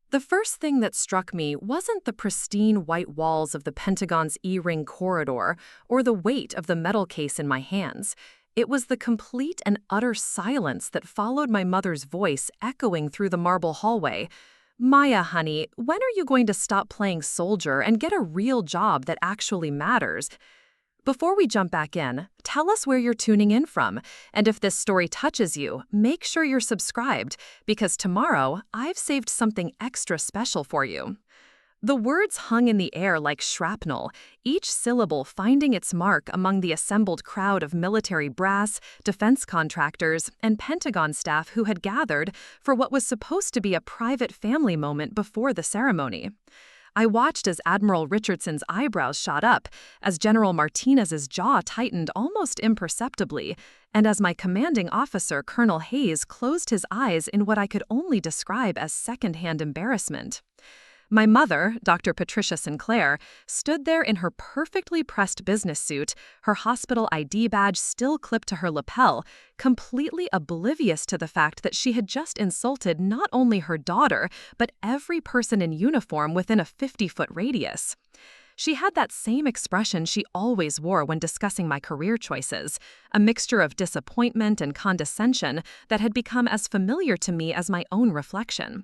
The first thing that struck me wasn't the pristine white walls of the Pentagon's E-ring corridor or the weight of the metal case in my hands. It was the complete and utter silence that followed my mother's voice echoing through the marble hallway. "Maya, honey, when are you going to stop playing soldier and get a real job that actually matters?" Before we jump back in, tell us where you're tuning in from, and if this story touches you, make sure you're subscribed, because tomorrow I've saved something extra special for you. The words hung in the air like shrapnel, each syllable finding its mark among the assembled crowd of military brass, defense contractors, and Pentagon staff who had gathered for what was supposed to be a private family moment before the ceremony. I watched as Admiral Richardson's eyebrows shot up, as General Martinez's jaw tightened almost imperceptibly, and as my commanding officer, Colonel Hayes, closed his eyes in what I could only describe as secondhand embarrassment. My mother, Dr. Patricia Sinclair, stood there in her perfectly pressed business suit, her hospital ID badge still clipped to her lapel, completely oblivious to the fact that she had just insulted not only her daughter, but every person in uniform within a 50-foot radius. She had that same expression she always wore when discussing my career choices, a mixture of disappointment and condescension that had become as familiar to me as my own reflection.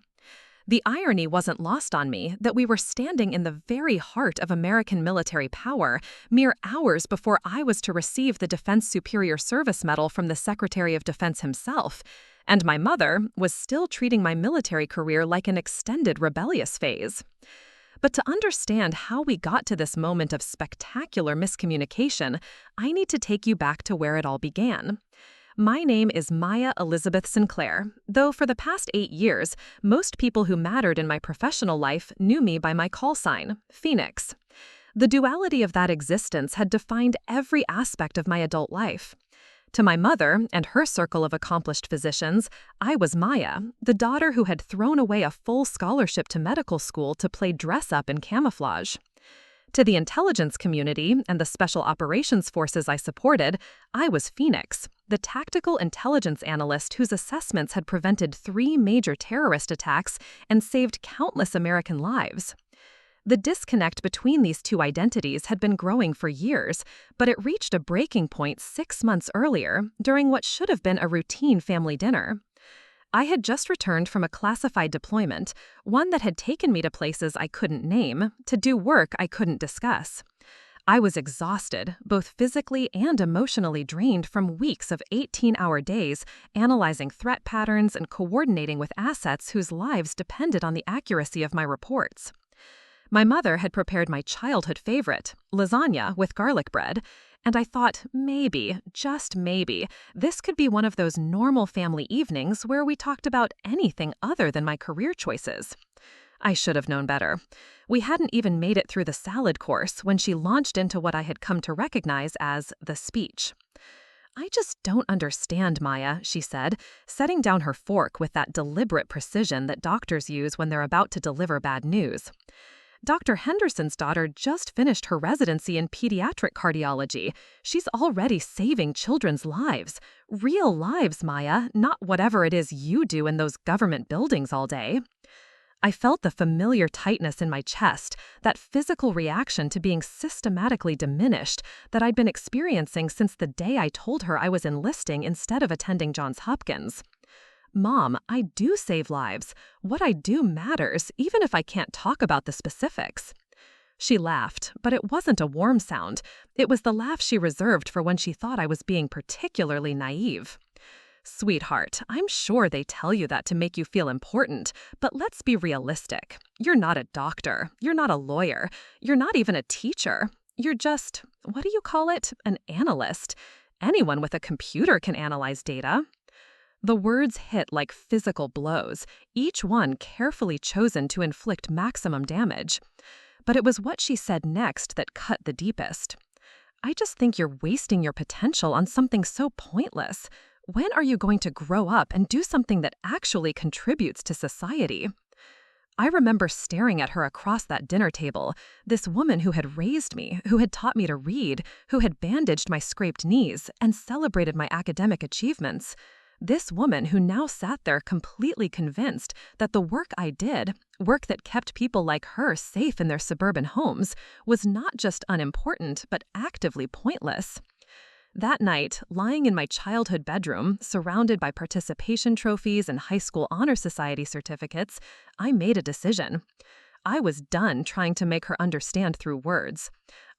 The irony wasn't lost on me that we were standing in the very heart of American military power, mere hours before I was to receive the Defense Superior Service Medal from the Secretary of Defense himself, and my mother was still treating my military career like an extended rebellious phase. But to understand how we got to this moment of spectacular miscommunication, I need to take you back to where it all began. My name is Maya Elizabeth Sinclair, though for the past 8 years, most people who mattered in my professional life knew me by my call sign, Phoenix. The duality of that existence had defined every aspect of my adult life. To my mother and her circle of accomplished physicians, I was Maya, the daughter who had thrown away a full scholarship to medical school to play dress-up in camouflage. To the intelligence community and the special operations forces I supported, I was Phoenix, the tactical intelligence analyst whose assessments had prevented 3 major terrorist attacks and saved countless American lives. The disconnect between these two identities had been growing for years, but it reached a breaking point 6 months earlier during what should have been a routine family dinner. I had just returned from a classified deployment, one that had taken me to places I couldn't name, to do work I couldn't discuss. I was exhausted, both physically and emotionally drained from weeks of 18-hour days, analyzing threat patterns and coordinating with assets whose lives depended on the accuracy of my reports. My mother had prepared my childhood favorite, lasagna with garlic bread, and I thought maybe, just maybe, this could be one of those normal family evenings where we talked about anything other than my career choices. I should have known better. We hadn't even made it through the salad course when she launched into what I had come to recognize as the speech. "I just don't understand, Maya," she said, setting down her fork with that deliberate precision that doctors use when they're about to deliver bad news. "Dr. Henderson's daughter just finished her residency in pediatric cardiology. She's already saving children's lives. Real lives, Maya, not whatever it is you do in those government buildings all day." I felt the familiar tightness in my chest, that physical reaction to being systematically diminished that I'd been experiencing since the day I told her I was enlisting instead of attending Johns Hopkins. "Mom, I do save lives. What I do matters, even if I can't talk about the specifics." She laughed, but it wasn't a warm sound. It was the laugh she reserved for when she thought I was being particularly naive. "Sweetheart, I'm sure they tell you that to make you feel important, but let's be realistic. You're not a doctor. You're not a lawyer. You're not even a teacher. You're just, what do you call it? An analyst. Anyone with a computer can analyze data." The words hit like physical blows, each one carefully chosen to inflict maximum damage. But it was what she said next that cut the deepest. "I just think you're wasting your potential on something so pointless. When are you going to grow up and do something that actually contributes to society?" I remember staring at her across that dinner table, this woman who had raised me, who had taught me to read, who had bandaged my scraped knees and celebrated my academic achievements. This woman who now sat there completely convinced that the work I did, work that kept people like her safe in their suburban homes, was not just unimportant but actively pointless. That night, lying in my childhood bedroom, surrounded by participation trophies and high school honor society certificates, I made a decision. I was done trying to make her understand through words.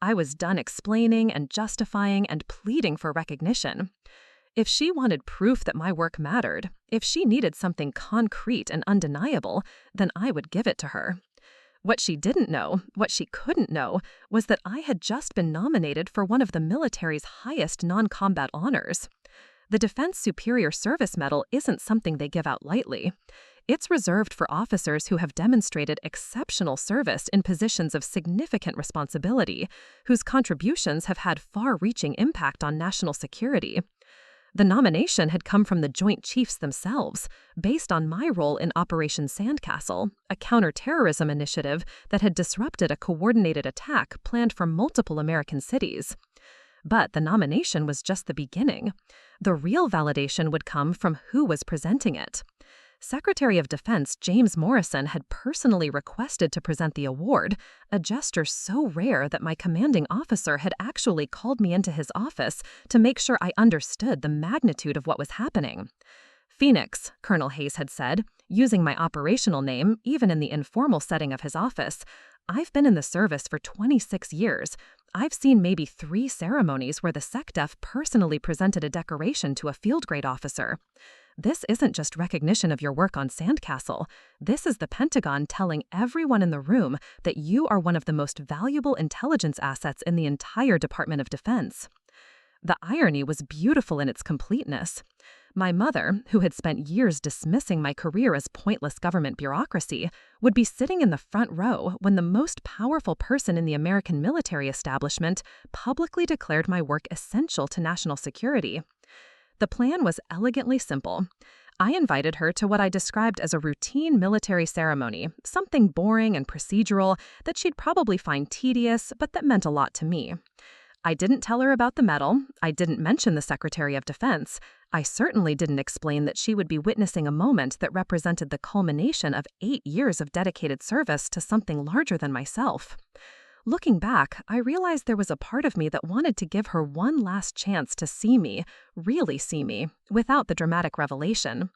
I was done explaining and justifying and pleading for recognition. If she wanted proof that my work mattered, if she needed something concrete and undeniable, then I would give it to her. What she didn't know, what she couldn't know, was that I had just been nominated for one of the military's highest non-combat honors. The Defense Superior Service Medal isn't something they give out lightly. It's reserved for officers who have demonstrated exceptional service in positions of significant responsibility, whose contributions have had far-reaching impact on national security. The nomination had come from the Joint Chiefs themselves, based on my role in Operation Sandcastle, a counterterrorism initiative that had disrupted a coordinated attack planned for multiple American cities. But the nomination was just the beginning. The real validation would come from who was presenting it. Secretary of Defense James Morrison had personally requested to present the award, a gesture so rare that my commanding officer had actually called me into his office to make sure I understood the magnitude of what was happening. "Phoenix," Colonel Hayes had said, using my operational name even in the informal setting of his office, "I've been in the service for 26 years. I've seen maybe 3 ceremonies where the SecDef personally presented a decoration to a field grade officer. This isn't just recognition of your work on Sandcastle. This is the Pentagon telling everyone in the room that you are one of the most valuable intelligence assets in the entire Department of Defense." The irony was beautiful in its completeness. My mother, who had spent years dismissing my career as pointless government bureaucracy, would be sitting in the front row when the most powerful person in the American military establishment publicly declared my work essential to national security. The plan was elegantly simple. I invited her to what I described as a routine military ceremony, something boring and procedural that she'd probably find tedious, but that meant a lot to me. I didn't tell her about the medal. I didn't mention the Secretary of Defense. I certainly didn't explain that she would be witnessing a moment that represented the culmination of 8 years of dedicated service to something larger than myself. Looking back, I realized there was a part of me that wanted to give her one last chance to see me, really see me, without the dramatic revelation.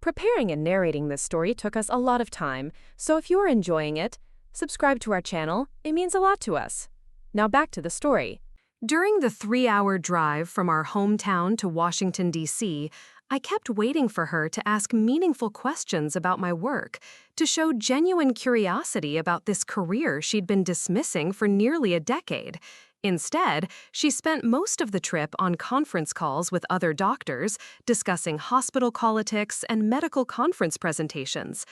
Preparing and narrating this story took us a lot of time, so if you are enjoying it, subscribe to our channel. It means a lot to us. Now back to the story. During the 3-hour drive from our hometown to Washington, D.C., I kept waiting for her to ask meaningful questions about my work, to show genuine curiosity about this career she'd been dismissing for nearly a decade. Instead, she spent most of the trip on conference calls with other doctors, discussing hospital politics and medical conference presentations.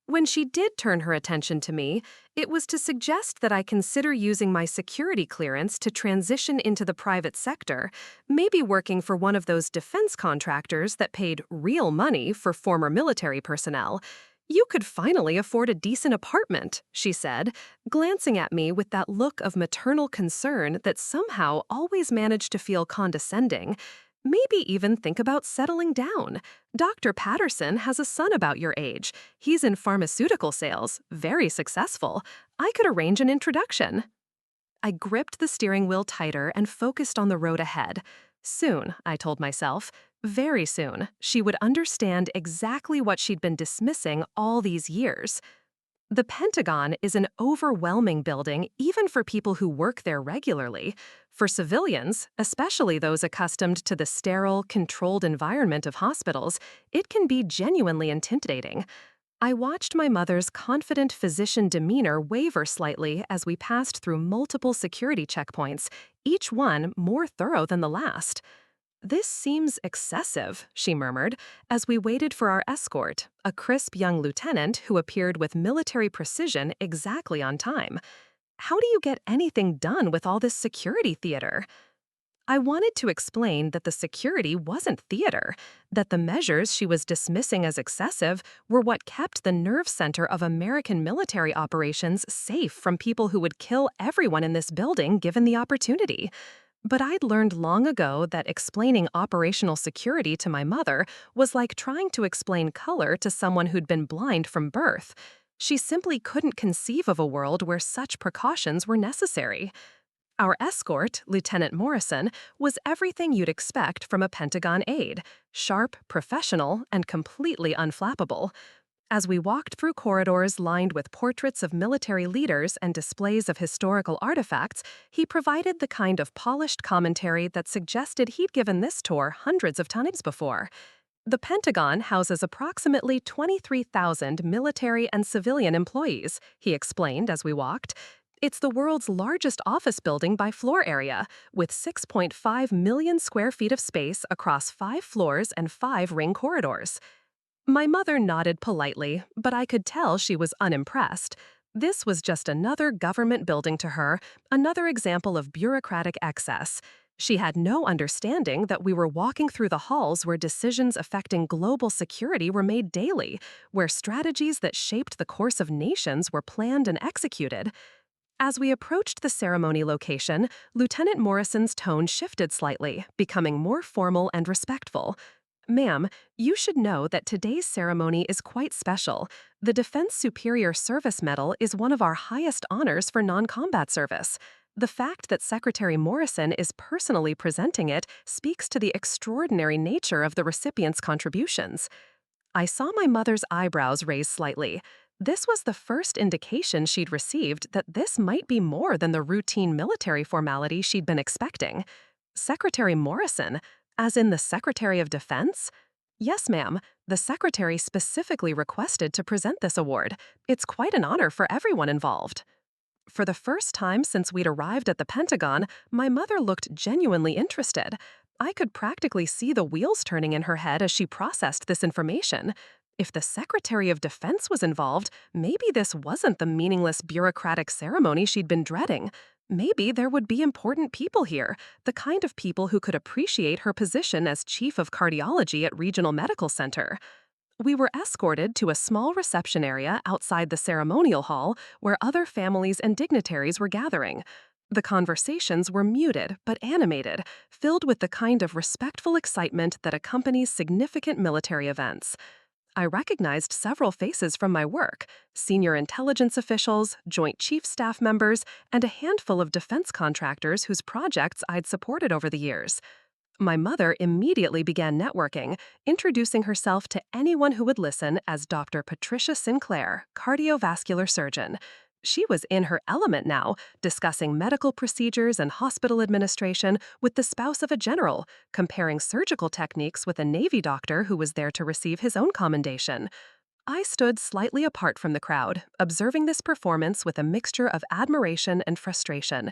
When she did turn her attention to me, it was to suggest that I consider using my security clearance to transition into the private sector, maybe working for one of those defense contractors that paid real money for former military personnel. "You could finally afford a decent apartment," she said, glancing at me with that look of maternal concern that somehow always managed to feel condescending. "Maybe even think about settling down. Dr. Patterson has a son about your age. He's in pharmaceutical sales, very successful. I could arrange an introduction." I gripped the steering wheel tighter and focused on the road ahead. Soon, I told myself, very soon, she would understand exactly what she'd been dismissing all these years. The Pentagon is an overwhelming building even for people who work there regularly. For civilians, especially those accustomed to the sterile, controlled environment of hospitals, it can be genuinely intimidating. I watched my mother's confident physician demeanor waver slightly as we passed through multiple security checkpoints, each one more thorough than the last. "This seems excessive," she murmured, as we waited for our escort, a crisp young lieutenant who appeared with military precision exactly on time. "How do you get anything done with all this security theater?" I wanted to explain that the security wasn't theater, that the measures she was dismissing as excessive were what kept the nerve center of American military operations safe from people who would kill everyone in this building given the opportunity. But I'd learned long ago that explaining operational security to my mother was like trying to explain color to someone who'd been blind from birth. She simply couldn't conceive of a world where such precautions were necessary. Our escort, Lieutenant Morrison, was everything you'd expect from a Pentagon aide: sharp, professional, and completely unflappable. As we walked through corridors lined with portraits of military leaders and displays of historical artifacts, he provided the kind of polished commentary that suggested he'd given this tour hundreds of times before. The Pentagon houses approximately 23,000 military and civilian employees, he explained as we walked. It's the world's largest office building by floor area, with 6.5 million square feet of space across 5 floors and 5 ring corridors. My mother nodded politely, but I could tell she was unimpressed. This was just another government building to her, another example of bureaucratic excess. She had no understanding that we were walking through the halls where decisions affecting global security were made daily, where strategies that shaped the course of nations were planned and executed. As we approached the ceremony location, Lieutenant Morrison's tone shifted slightly, becoming more formal and respectful. "Ma'am, you should know that today's ceremony is quite special. The Defense Superior Service Medal is one of our highest honors for non-combat service. The fact that Secretary Morrison is personally presenting it speaks to the extraordinary nature of the recipient's contributions." I saw my mother's eyebrows raise slightly. This was the first indication she'd received that this might be more than the routine military formality she'd been expecting. Secretary Morrison? As in the Secretary of Defense? "Yes, ma'am. The Secretary specifically requested to present this award. It's quite an honor for everyone involved." For the first time since we'd arrived at the Pentagon, my mother looked genuinely interested. I could practically see the wheels turning in her head as she processed this information. If the Secretary of Defense was involved, maybe this wasn't the meaningless bureaucratic ceremony she'd been dreading. Maybe there would be important people here, the kind of people who could appreciate her position as Chief of Cardiology at Regional Medical Center. We were escorted to a small reception area outside the ceremonial hall where other families and dignitaries were gathering. The conversations were muted but animated, filled with the kind of respectful excitement that accompanies significant military events. I recognized several faces from my work: senior intelligence officials, Joint Chiefs staff members, and a handful of defense contractors whose projects I'd supported over the years. My mother immediately began networking, introducing herself to anyone who would listen as Dr. Patricia Sinclair, cardiovascular surgeon. She was in her element now, discussing medical procedures and hospital administration with the spouse of a general, comparing surgical techniques with a Navy doctor who was there to receive his own commendation. I stood slightly apart from the crowd, observing this performance with a mixture of admiration and frustration.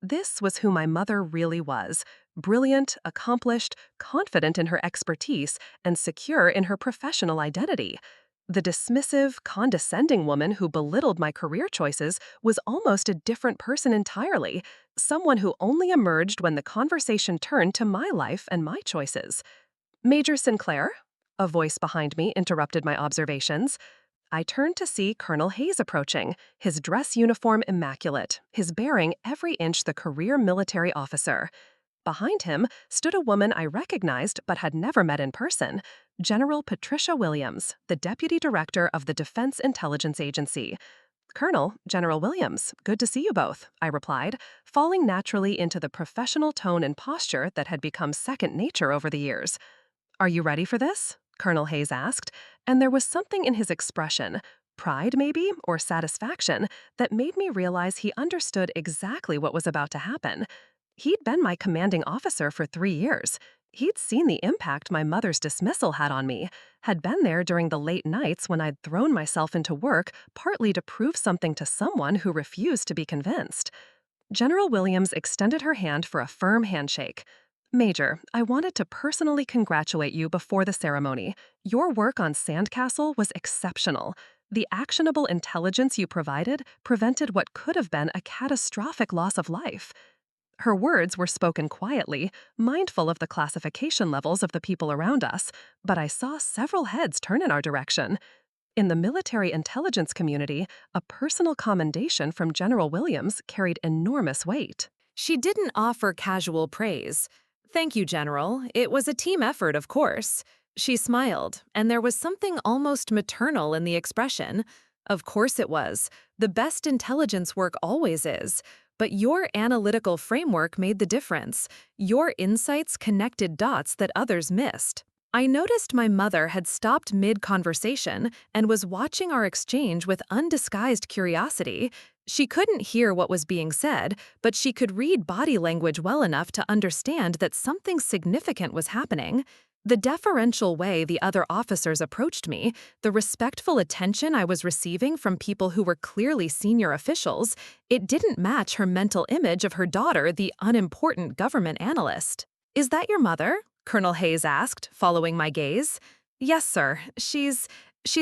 This was who my mother really was: brilliant, accomplished, confident in her expertise, and secure in her professional identity. The dismissive, condescending woman who belittled my career choices was almost a different person entirely, someone who only emerged when the conversation turned to my life and my choices. "Major Sinclair?" A voice behind me interrupted my observations. I turned to see Colonel Hayes approaching, his dress uniform immaculate, his bearing every inch the career military officer. Behind him stood a woman I recognized but had never met in person: General Patricia Williams, the Deputy Director of the Defense Intelligence Agency. "Colonel, General Williams, good to see you both," I replied, falling naturally into the professional tone and posture that had become second nature over the years. "Are you ready for this?" Colonel Hayes asked, and there was something in his expression, pride maybe, or satisfaction, that made me realize he understood exactly what was about to happen. He'd been my commanding officer for 3 years. He'd seen the impact my mother's dismissal had on me, had been there during the late nights when I'd thrown myself into work partly to prove something to someone who refused to be convinced. General Williams extended her hand for a firm handshake. "Major, I wanted to personally congratulate you before the ceremony. Your work on Sandcastle was exceptional. The actionable intelligence you provided prevented what could have been a catastrophic loss of life." Her words were spoken quietly, mindful of the classification levels of the people around us, but I saw several heads turn in our direction. In the military intelligence community, a personal commendation from General Williams carried enormous weight. She didn't offer casual praise. "Thank you, General. It was a team effort, of course." She smiled, and there was something almost maternal in the expression. "Of course it was. The best intelligence work always is. But your analytical framework made the difference. Your insights connected dots that others missed." I noticed my mother had stopped mid-conversation and was watching our exchange with undisguised curiosity. She couldn't hear what was being said, but she could read body language well enough to understand that something significant was happening. The deferential way the other officers approached me, the respectful attention I was receiving from people who were clearly senior officials, it didn't match her mental image of her daughter, the unimportant government analyst. "Is that your mother?" Colonel Hayes asked, following my gaze. "Yes, sir. She's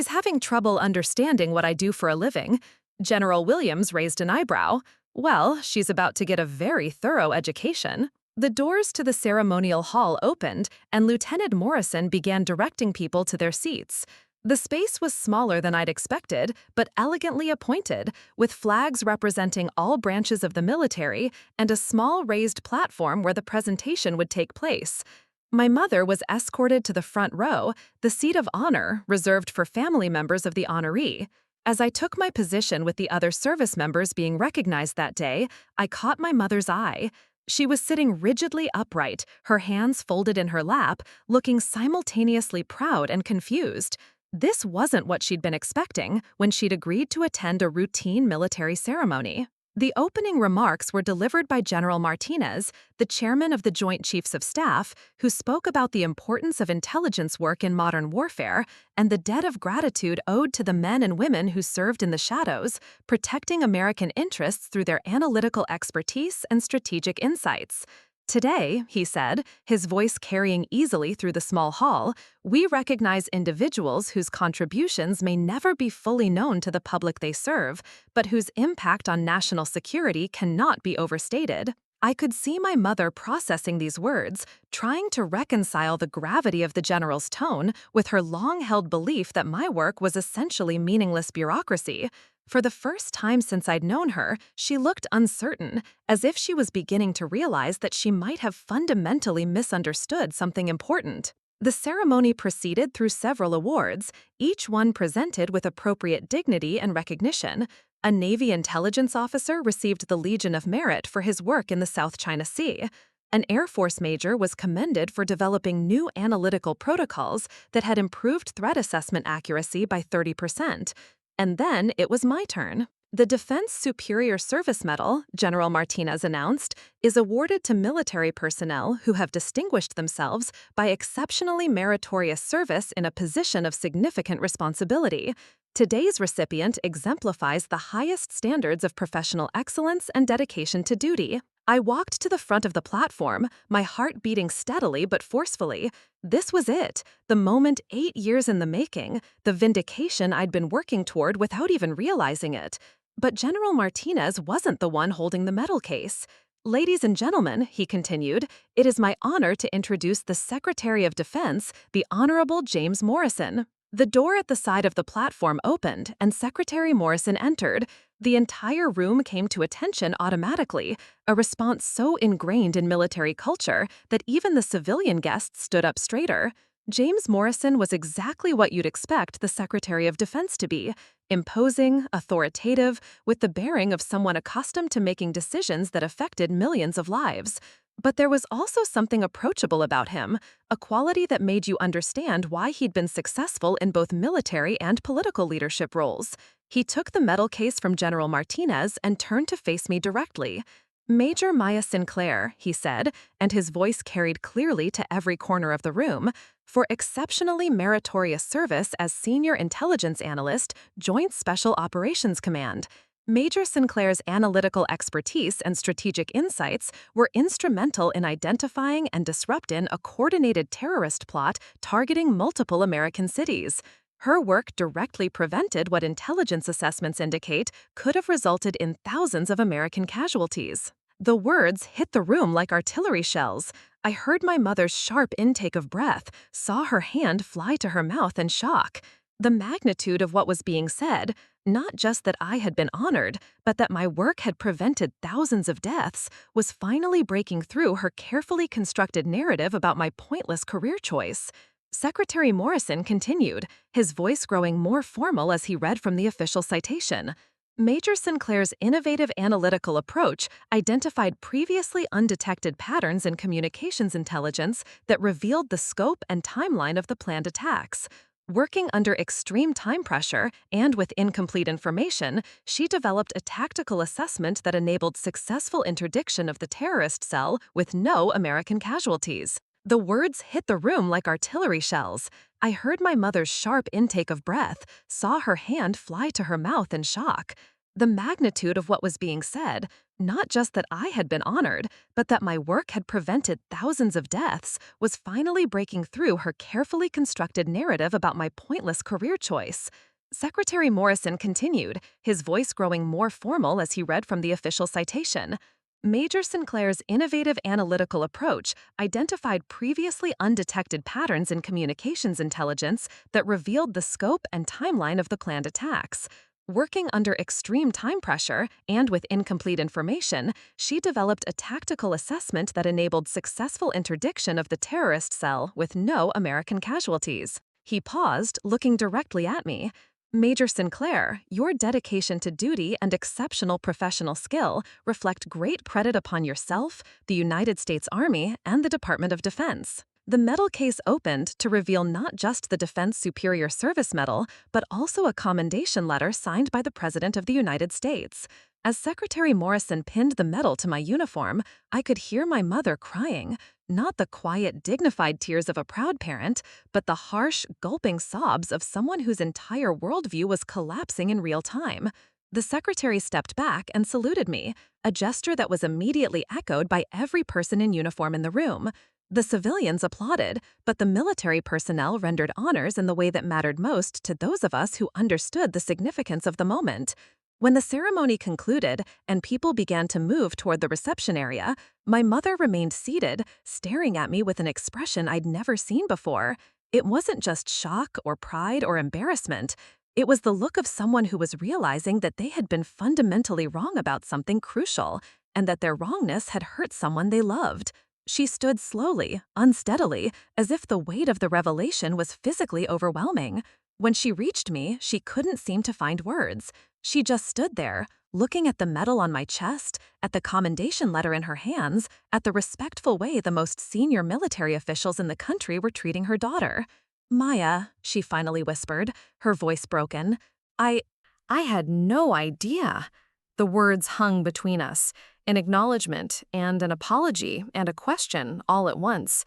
having trouble understanding what I do for a living." General Williams raised an eyebrow. "Well, she's about to get a very thorough education." The doors to the ceremonial hall opened, and Lieutenant Morrison began directing people to their seats. The space was smaller than I'd expected, but elegantly appointed, with flags representing all branches of the military and a small raised platform where the presentation would take place. My mother was escorted to the front row, the seat of honor reserved for family members of the honoree. As I took my position with the other service members being recognized that day, I caught my mother's eye. She was sitting rigidly upright, her hands folded in her lap, looking simultaneously proud and confused. This wasn't what she'd been expecting when she'd agreed to attend a routine military ceremony. The opening remarks were delivered by General Martinez, the chairman of the Joint Chiefs of Staff, who spoke about the importance of intelligence work in modern warfare and the debt of gratitude owed to the men and women who served in the shadows, protecting American interests through their analytical expertise and strategic insights. "Today," he said, his voice carrying easily through the small hall, "we recognize individuals whose contributions may never be fully known to the public they serve, but whose impact on national security cannot be overstated." I could see my mother processing these words, trying to reconcile the gravity of the general's tone with her long-held belief that my work was essentially meaningless bureaucracy. For the first time since I'd known her, she looked uncertain, as if she was beginning to realize that she might have fundamentally misunderstood something important. The ceremony proceeded through several awards, each one presented with appropriate dignity and recognition. A Navy intelligence officer received the Legion of Merit for his work in the South China Sea. An Air Force major was commended for developing new analytical protocols that had improved threat assessment accuracy by 30%. And then it was my turn. The Defense Superior Service Medal, General Martinez announced, is awarded to military personnel who have distinguished themselves by exceptionally meritorious service in a position of significant responsibility. Today's recipient exemplifies the highest standards of professional excellence and dedication to duty. I walked to the front of the platform, my heart beating steadily but forcefully. This was it, the moment 8 years in the making, the vindication I'd been working toward without even realizing it. But General Martinez wasn't the one holding the medal case. "Ladies and gentlemen," he continued, "it is my honor to introduce the Secretary of Defense, the Honorable James Morrison." The door at the side of the platform opened, and Secretary Morrison entered. The entire room came to attention automatically, a response so ingrained in military culture that even the civilian guests stood up straighter. James Morrison was exactly what you'd expect the Secretary of Defense to be: imposing, authoritative, with the bearing of someone accustomed to making decisions that affected millions of lives. But there was also something approachable about him, a quality that made you understand why he'd been successful in both military and political leadership roles. He took the medal case from General Martinez and turned to face me directly. "Major Maya Sinclair," he said, and his voice carried clearly to every corner of the room, "for exceptionally meritorious service as Senior Intelligence Analyst, Joint Special Operations Command." Major Sinclair's analytical expertise and strategic insights were instrumental in identifying and disrupting a coordinated terrorist plot targeting multiple American cities. Her work directly prevented what intelligence assessments indicate could have resulted in thousands of American casualties. The words hit the room like artillery shells. I heard my mother's sharp intake of breath, saw her hand fly to her mouth in shock. The magnitude of what was being said, Not just that I had been honored, but that my work had prevented thousands of deaths, was finally breaking through her carefully constructed narrative about my pointless career choice. Secretary Morrison continued, his voice growing more formal as he read from the official citation. Major Sinclair's innovative analytical approach identified previously undetected patterns in communications intelligence that revealed the scope and timeline of the planned attacks. Working under extreme time pressure and with incomplete information, she developed a tactical assessment that enabled successful interdiction of the terrorist cell with no American casualties. The words hit the room like artillery shells. I heard my mother's sharp intake of breath, saw her hand fly to her mouth in shock. The magnitude of what was being said, not just that I had been honored, but that my work had prevented thousands of deaths, was finally breaking through her carefully constructed narrative about my pointless career choice. Secretary Morrison continued, his voice growing more formal as he read from the official citation. Major Sinclair's innovative analytical approach identified previously undetected patterns in communications intelligence that revealed the scope and timeline of the planned attacks. Working under extreme time pressure and with incomplete information, she developed a tactical assessment that enabled successful interdiction of the terrorist cell with no American casualties. He paused, looking directly at me. Major Sinclair, your dedication to duty and exceptional professional skill reflect great credit upon yourself, the United States Army, and the Department of Defense. The medal case opened to reveal not just the Defense Superior Service Medal, but also a commendation letter signed by the President of the United States. As Secretary Morrison pinned the medal to my uniform, I could hear my mother crying, not the quiet, dignified tears of a proud parent, but the harsh, gulping sobs of someone whose entire worldview was collapsing in real time. The secretary stepped back and saluted me, a gesture that was immediately echoed by every person in uniform in the room. The civilians applauded, but the military personnel rendered honors in the way that mattered most to those of us who understood the significance of the moment. When the ceremony concluded and people began to move toward the reception area, my mother remained seated, staring at me with an expression I'd never seen before. It wasn't just shock or pride or embarrassment. It was the look of someone who was realizing that they had been fundamentally wrong about something crucial, and that their wrongness had hurt someone they loved. She stood slowly, unsteadily, as if the weight of the revelation was physically overwhelming. When she reached me, she couldn't seem to find words. She just stood there, looking at the medal on my chest, at the commendation letter in her hands, at the respectful way the most senior military officials in the country were treating her daughter. "Maya," she finally whispered, her voice broken. I had no idea." The words hung between us, an acknowledgement and an apology and a question all at once.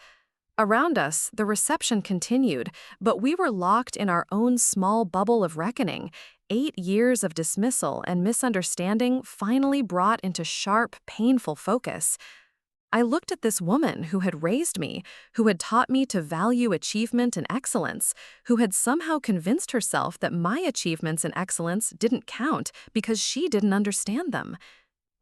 Around us, the reception continued, but we were locked in our own small bubble of reckoning. 8 years of dismissal and misunderstanding finally brought into sharp, painful focus. I looked at this woman who had raised me, who had taught me to value achievement and excellence, who had somehow convinced herself that my achievements and excellence didn't count because she didn't understand them.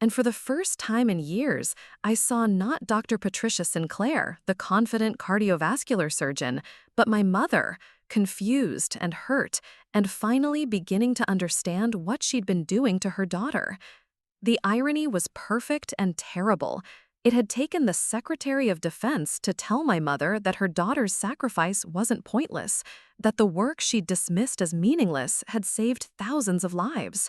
And for the first time in years, I saw not Dr. Patricia Sinclair, the confident cardiovascular surgeon, but my mother, confused and hurt, and finally beginning to understand what she'd been doing to her daughter. The irony was perfect and terrible. It had taken the Secretary of Defense to tell my mother that her daughter's sacrifice wasn't pointless, that the work she'd dismissed as meaningless had saved thousands of lives.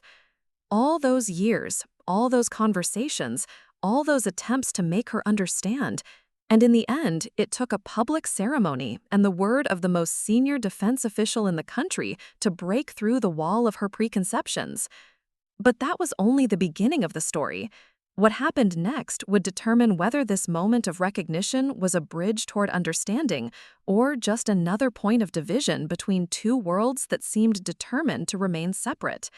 All those years, all those conversations, all those attempts to make her understand, and in the end, it took a public ceremony and the word of the most senior defense official in the country to break through the wall of her preconceptions. But that was only the beginning of the story. What happened next would determine whether this moment of recognition was a bridge toward understanding or just another point of division between two worlds that seemed determined to remain separate.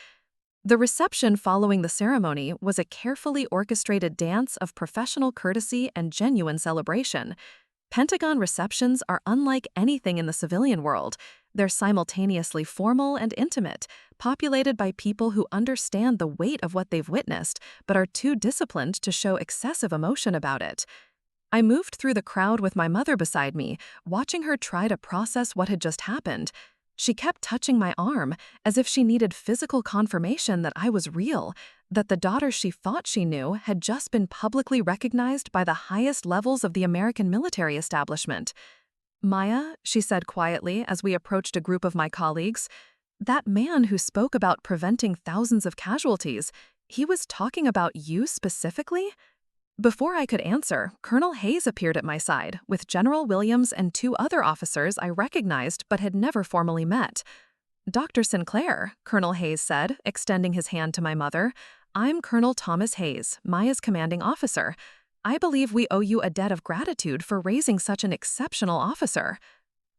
The reception following the ceremony was a carefully orchestrated dance of professional courtesy and genuine celebration. Pentagon receptions are unlike anything in the civilian world. They're simultaneously formal and intimate, populated by people who understand the weight of what they've witnessed, but are too disciplined to show excessive emotion about it. I moved through the crowd with my mother beside me, watching her try to process what had just happened. She kept touching my arm, as if she needed physical confirmation that I was real, that the daughter she thought she knew had just been publicly recognized by the highest levels of the American military establishment. "Maya," she said quietly as we approached a group of my colleagues, "that man who spoke about preventing thousands of casualties, he was talking about you specifically?" Before I could answer, Colonel Hayes appeared at my side, with General Williams and two other officers I recognized but had never formally met. "Dr. Sinclair," Colonel Hayes said, extending his hand to my mother, "I'm Colonel Thomas Hayes, Maya's commanding officer. I believe we owe you a debt of gratitude for raising such an exceptional officer."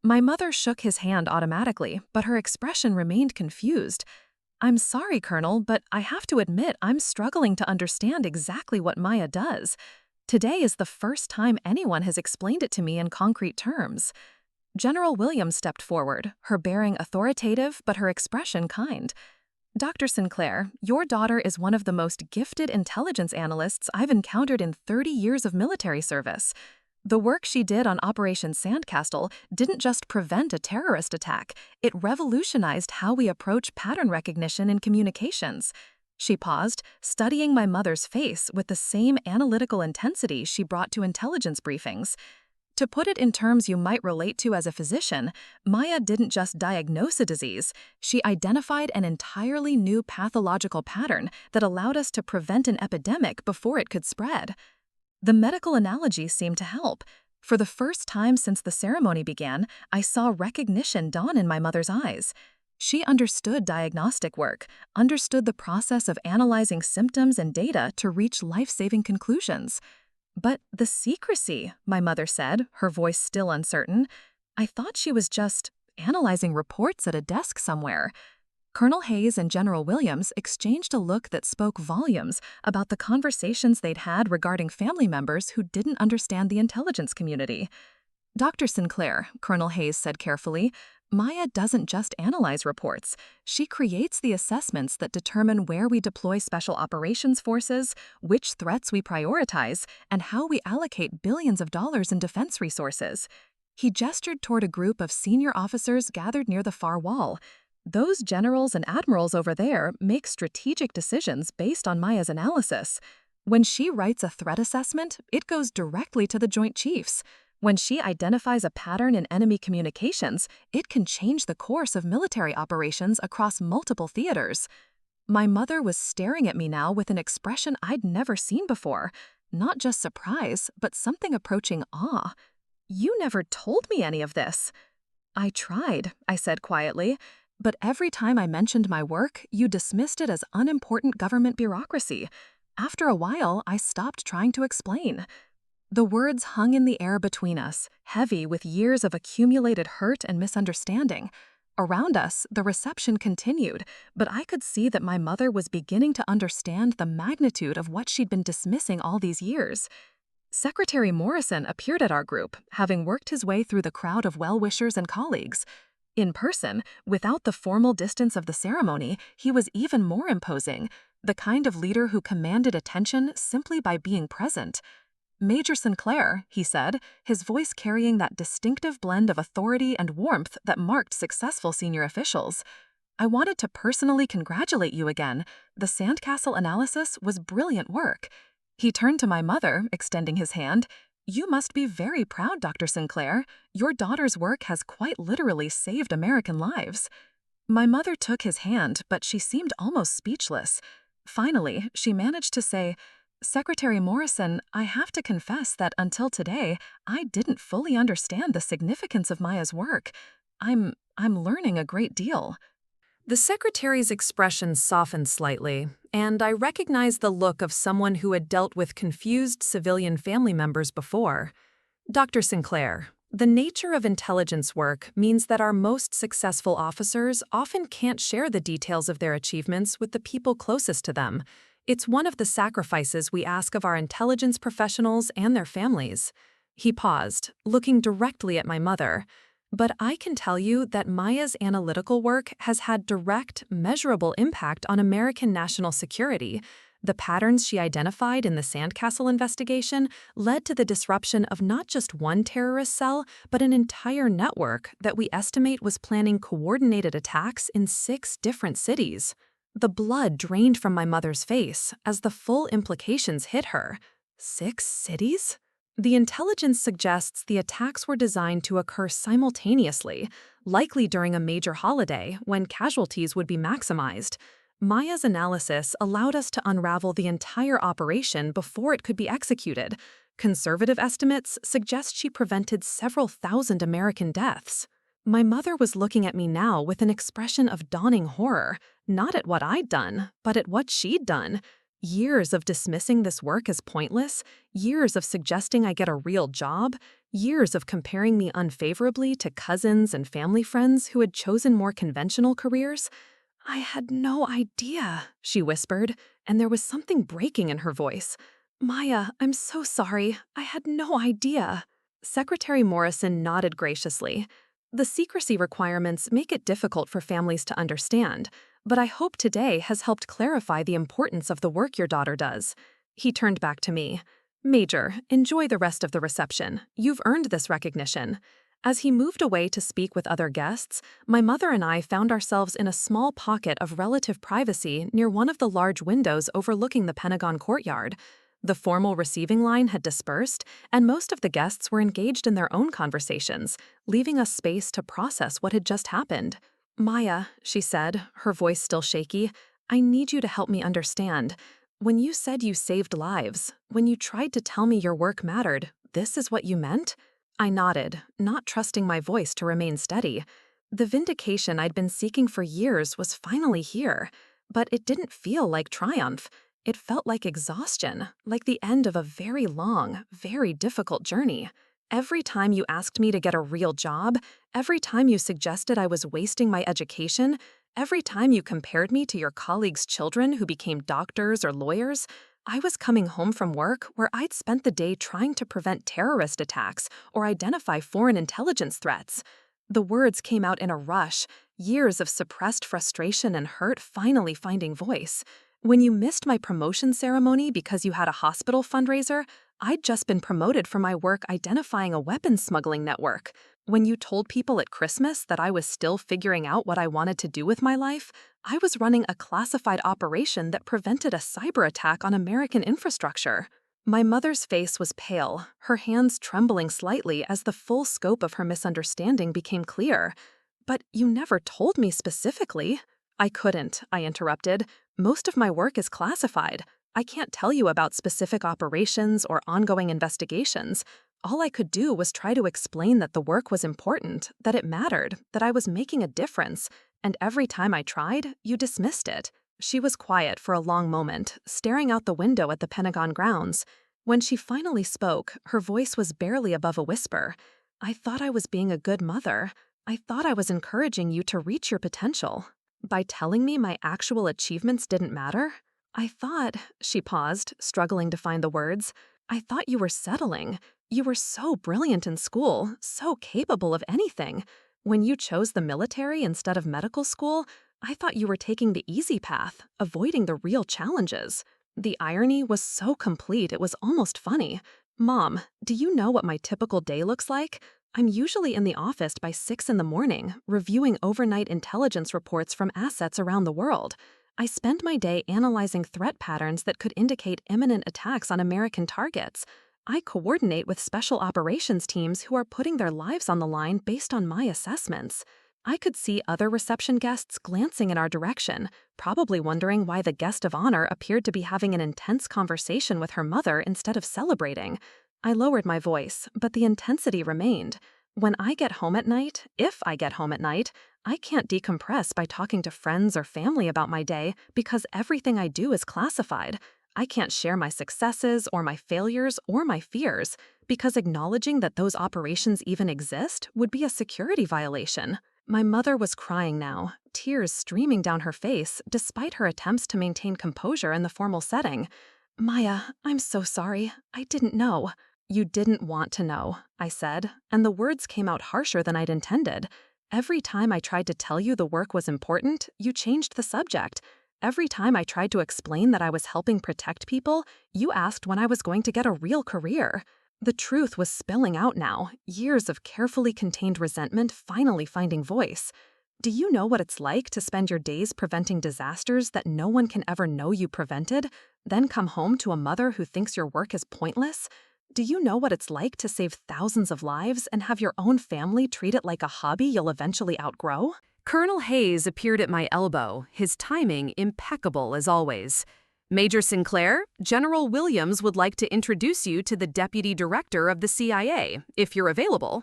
My mother shook his hand automatically, but her expression remained confused. "I'm sorry, Colonel, but I have to admit I'm struggling to understand exactly what Maya does. Today is the first time anyone has explained it to me in concrete terms." General Williams stepped forward, her bearing authoritative but her expression kind. "Dr. Sinclair, your daughter is one of the most gifted intelligence analysts I've encountered in 30 years of military service. The work she did on Operation Sandcastle didn't just prevent a terrorist attack, it revolutionized how we approach pattern recognition in communications." She paused, studying my mother's face with the same analytical intensity she brought to intelligence briefings. "To put it in terms you might relate to as a physician, Maya didn't just diagnose a disease, she identified an entirely new pathological pattern that allowed us to prevent an epidemic before it could spread." The medical analogy seemed to help. For the first time since the ceremony began, I saw recognition dawn in my mother's eyes. She understood diagnostic work, understood the process of analyzing symptoms and data to reach life-saving conclusions. "But the secrecy," my mother said, her voice still uncertain. "I thought she was just analyzing reports at a desk somewhere." Colonel Hayes and General Williams exchanged a look that spoke volumes about the conversations they'd had regarding family members who didn't understand the intelligence community. "Dr. Sinclair," Colonel Hayes said carefully, "Maya doesn't just analyze reports. She creates the assessments that determine where we deploy special operations forces, which threats we prioritize, and how we allocate billions of dollars in defense resources." He gestured toward a group of senior officers gathered near the far wall. "Those generals and admirals over there make strategic decisions based on Maya's analysis. When she writes a threat assessment, it goes directly to the Joint Chiefs. When she identifies a pattern in enemy communications, it can change the course of military operations across multiple theaters." My mother was staring at me now with an expression I'd never seen before. Not just surprise, but something approaching awe. "You never told me any of this." "I tried," I said quietly. "But every time I mentioned my work, you dismissed it as unimportant government bureaucracy. After a while, I stopped trying to explain." The words hung in the air between us, heavy with years of accumulated hurt and misunderstanding. Around us, the reception continued, but I could see that my mother was beginning to understand the magnitude of what she'd been dismissing all these years. Secretary Morrison appeared at our group, having worked his way through the crowd of well-wishers and colleagues. In person, without the formal distance of the ceremony, he was even more imposing, the kind of leader who commanded attention simply by being present. "Major Sinclair," he said, his voice carrying that distinctive blend of authority and warmth that marked successful senior officials. "I wanted to personally congratulate you again. The Sandcastle analysis was brilliant work." He turned to my mother, extending his hand. "You must be very proud, Dr. Sinclair. Your daughter's work has quite literally saved American lives." My mother took his hand, but she seemed almost speechless. Finally, she managed to say, "Secretary Morrison, I have to confess that until today, I didn't fully understand the significance of Maya's work. I'm learning a great deal." The secretary's expression softened slightly, and I recognized the look of someone who had dealt with confused civilian family members before. "Dr. Sinclair, the nature of intelligence work means that our most successful officers often can't share the details of their achievements with the people closest to them. It's one of the sacrifices we ask of our intelligence professionals and their families." He paused, looking directly at my mother. "But I can tell you that Maya's analytical work has had direct, measurable impact on American national security. The patterns she identified in the Sandcastle investigation led to the disruption of not just one terrorist cell, but an entire network that we estimate was planning coordinated attacks in 6 different cities. The blood drained from my mother's face as the full implications hit her. 6 cities? The intelligence suggests the attacks were designed to occur simultaneously, likely during a major holiday when casualties would be maximized. Maya's analysis allowed us to unravel the entire operation before it could be executed. Conservative estimates suggest she prevented several thousand American deaths. My mother was looking at me now with an expression of dawning horror, not at what I'd done, but at what she'd done. Years of dismissing this work as pointless, years of suggesting I get a real job, years of comparing me unfavorably to cousins and family friends who had chosen more conventional careers. "I had no idea," she whispered, and there was something breaking in her voice. "Maya, I'm so sorry. I had no idea." Secretary Morrison nodded graciously. "The secrecy requirements make it difficult for families to understand, but I hope today has helped clarify the importance of the work your daughter does." He turned back to me. "Major, enjoy the rest of the reception. You've earned this recognition." As he moved away to speak with other guests, my mother and I found ourselves in a small pocket of relative privacy near one of the large windows overlooking the Pentagon courtyard. The formal receiving line had dispersed, and most of the guests were engaged in their own conversations, leaving us space to process what had just happened. "Maya," she said, her voice still shaky, "I need you to help me understand. When you said you saved lives, when you tried to tell me your work mattered, this is what you meant?" I nodded, not trusting my voice to remain steady. The vindication I'd been seeking for years was finally here, but it didn't feel like triumph. It felt like exhaustion, like the end of a very long, very difficult journey. Every time you asked me to get a real job, every time you suggested I was wasting my education, every time you compared me to your colleagues' children who became doctors or lawyers, I was coming home from work where I'd spent the day trying to prevent terrorist attacks or identify foreign intelligence threats. The words came out in a rush, years of suppressed frustration and hurt finally finding voice. When you missed my promotion ceremony because you had a hospital fundraiser, I'd just been promoted for my work identifying a weapons smuggling network. When you told people at Christmas that I was still figuring out what I wanted to do with my life, I was running a classified operation that prevented a cyber attack on American infrastructure. My mother's face was pale, her hands trembling slightly as the full scope of her misunderstanding became clear. "But you never told me specifically." "I couldn't," I interrupted. "Most of my work is classified. I can't tell you about specific operations or ongoing investigations. All I could do was try to explain that the work was important, that it mattered, that I was making a difference, and every time I tried, you dismissed it." She was quiet for a long moment, staring out the window at the Pentagon grounds. When she finally spoke, her voice was barely above a whisper. "I thought I was being a good mother. I thought I was encouraging you to reach your potential. By telling me my actual achievements didn't matter, I thought," she paused, struggling to find the words, "I thought you were settling. You were so brilliant in school, so capable of anything. When you chose the military instead of medical school, I thought you were taking the easy path, avoiding the real challenges." The irony was so complete it was almost funny. "Mom, do you know what my typical day looks like? I'm usually in the office by 6 in the morning, reviewing overnight intelligence reports from assets around the world. I spend my day analyzing threat patterns that could indicate imminent attacks on American targets. I coordinate with special operations teams who are putting their lives on the line based on my assessments." I could see other reception guests glancing in our direction, probably wondering why the guest of honor appeared to be having an intense conversation with her mother instead of celebrating. I lowered my voice, but the intensity remained. When I get home at night, if I get home at night, I can't decompress by talking to friends or family about my day because everything I do is classified. I can't share my successes or my failures or my fears because acknowledging that those operations even exist would be a security violation. My mother was crying now, tears streaming down her face despite her attempts to maintain composure in the formal setting. "Maya, I'm so sorry. I didn't know." "You didn't want to know," I said, and the words came out harsher than I'd intended. Every time I tried to tell you the work was important, you changed the subject. every time I tried to explain that I was helping protect people, you asked when I was going to get a real career. The truth was spilling out now, years of carefully contained resentment finally finding voice. Do you know what it's like to spend your days preventing disasters that no one can ever know you prevented, then come home to a mother who thinks your work is pointless? Do you know what it's like to save thousands of lives and have your own family treat it like a hobby you'll eventually outgrow? Colonel Hayes appeared at my elbow, his timing impeccable as always. Major Sinclair, General Williams would like to introduce you to the Deputy Director of the CIA, if you're available.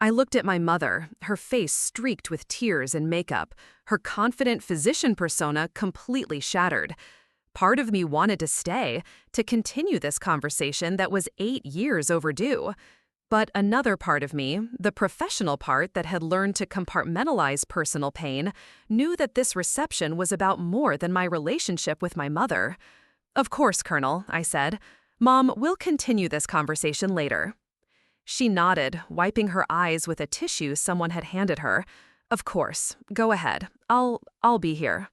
I looked at my mother, her face streaked with tears and makeup, her confident physician persona completely shattered. Part of me wanted to stay, to continue this conversation that was 8 years overdue. But another part of me, the professional part that had learned to compartmentalize personal pain, knew that this reception was about more than my relationship with my mother. "Of course, Colonel," I said. "Mom, we'll continue this conversation later." She nodded, wiping her eyes with a tissue someone had handed her. "Of course. Go ahead. I'll be here."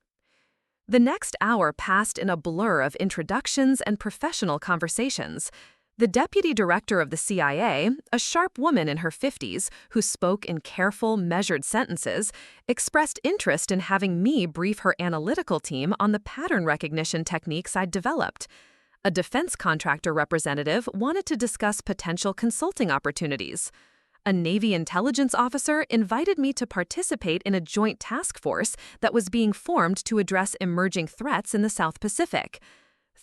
The next hour passed in a blur of introductions and professional conversations. The deputy director of the CIA, a sharp woman in her 50s who spoke in careful, measured sentences, expressed interest in having me brief her analytical team on the pattern recognition techniques I'd developed. A defense contractor representative wanted to discuss potential consulting opportunities. A Navy intelligence officer invited me to participate in a joint task force that was being formed to address emerging threats in the South Pacific.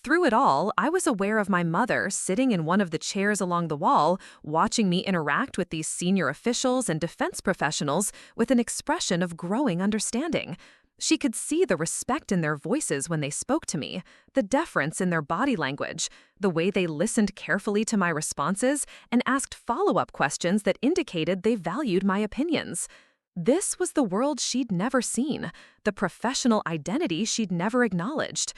Through it all, I was aware of my mother sitting in one of the chairs along the wall, watching me interact with these senior officials and defense professionals with an expression of growing understanding. She could see the respect in their voices when they spoke to me, the deference in their body language, the way they listened carefully to my responses and asked follow-up questions that indicated they valued my opinions. This was the world she'd never seen, the professional identity she'd never acknowledged.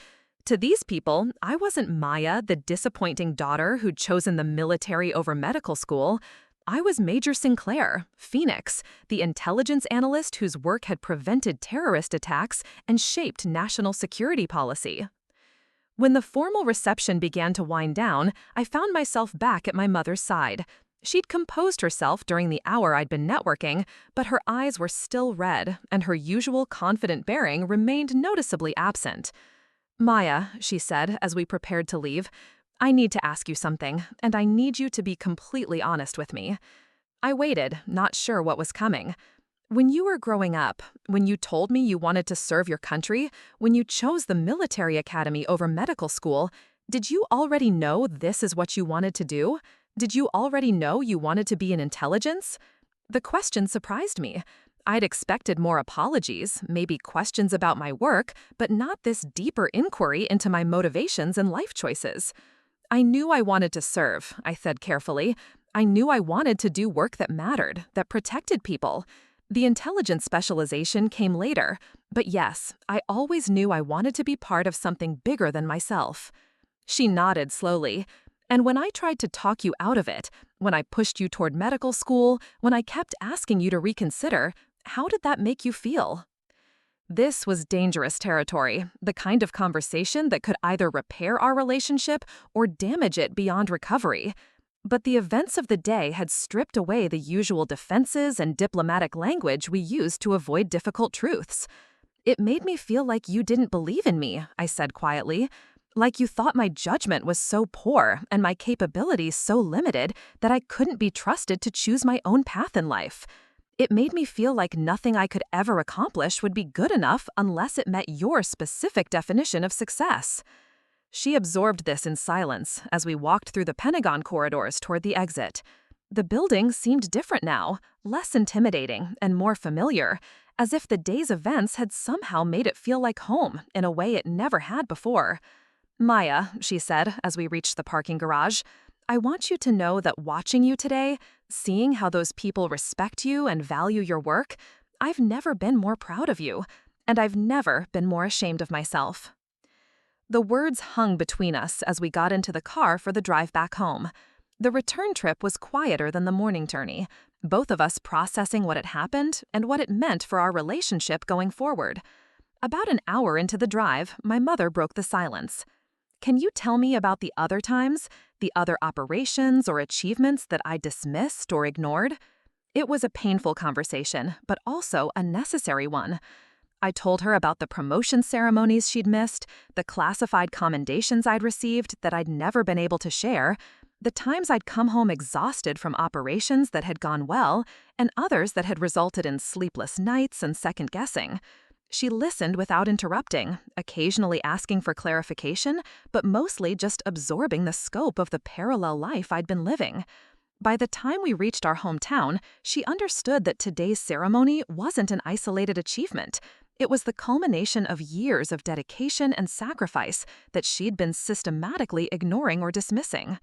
To these people, I wasn't Maya, the disappointing daughter who'd chosen the military over medical school. I was Major Sinclair, Phoenix, the intelligence analyst whose work had prevented terrorist attacks and shaped national security policy. When the formal reception began to wind down, I found myself back at my mother's side. She'd composed herself during the hour I'd been networking, but her eyes were still red, and her usual confident bearing remained noticeably absent. "Maya," she said as we prepared to leave, "I need to ask you something, and I need you to be completely honest with me." I waited, not sure what was coming. "When you were growing up, when you told me you wanted to serve your country, when you chose the military academy over medical school, did you already know this is what you wanted to do? Did you already know you wanted to be in intelligence?" The question surprised me. I'd expected more apologies, maybe questions about my work, but not this deeper inquiry into my motivations and life choices. "I knew I wanted to serve," I said carefully. "I knew I wanted to do work that mattered, that protected people. The intelligence specialization came later, but yes, I always knew I wanted to be part of something bigger than myself." She nodded slowly. "And when I tried to talk you out of it, when I pushed you toward medical school, when I kept asking you to reconsider, how did that make you feel?" This was dangerous territory, the kind of conversation that could either repair our relationship or damage it beyond recovery. But the events of the day had stripped away the usual defenses and diplomatic language we used to avoid difficult truths. "It made me feel like you didn't believe in me," I said quietly. "Like you thought my judgment was so poor and my capabilities so limited that I couldn't be trusted to choose my own path in life. It made me feel like nothing I could ever accomplish would be good enough unless it met your specific definition of success." She absorbed this in silence as we walked through the Pentagon corridors toward the exit. The building seemed different now, less intimidating and more familiar, as if the day's events had somehow made it feel like home in a way it never had before. "Maya," she said as we reached the parking garage, "I want you to know that watching you today, seeing how those people respect you and value your work, I've never been more proud of you, and I've never been more ashamed of myself." The words hung between us as we got into the car for the drive back home. The return trip was quieter than the morning journey, both of us processing what had happened and what it meant for our relationship going forward. About an hour into the drive, my mother broke the silence. Can you tell me about the other times, the other operations or achievements that I dismissed or ignored? It was a painful conversation, but also a necessary one. I told her about the promotion ceremonies she'd missed, the classified commendations I'd received that I'd never been able to share, the times I'd come home exhausted from operations that had gone well, and others that had resulted in sleepless nights and second-guessing. She listened without interrupting, occasionally asking for clarification, but mostly just absorbing the scope of the parallel life I'd been living. By the time we reached our hometown, she understood that today's ceremony wasn't an isolated achievement. It was the culmination of years of dedication and sacrifice that she'd been systematically ignoring or dismissing.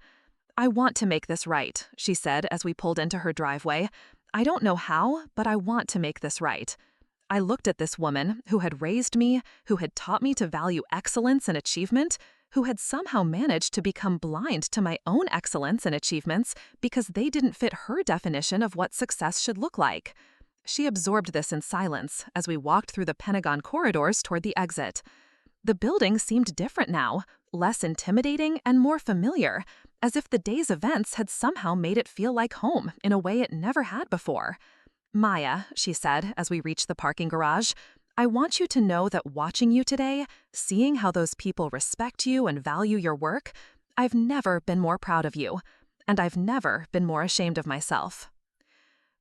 "I want to make this right," she said as we pulled into her driveway. "I don't know how, but I want to make this right." I looked at this woman who had raised me, who had taught me to value excellence and achievement, who had somehow managed to become blind to my own excellence and achievements because they didn't fit her definition of what success should look like. She absorbed this in silence as we walked through the Pentagon corridors toward the exit. The building seemed different now, less intimidating and more familiar, as if the day's events had somehow made it feel like home in a way it never had before. "Maya," she said as we reached the parking garage, "I want you to know that watching you today, seeing how those people respect you and value your work, I've never been more proud of you, and I've never been more ashamed of myself."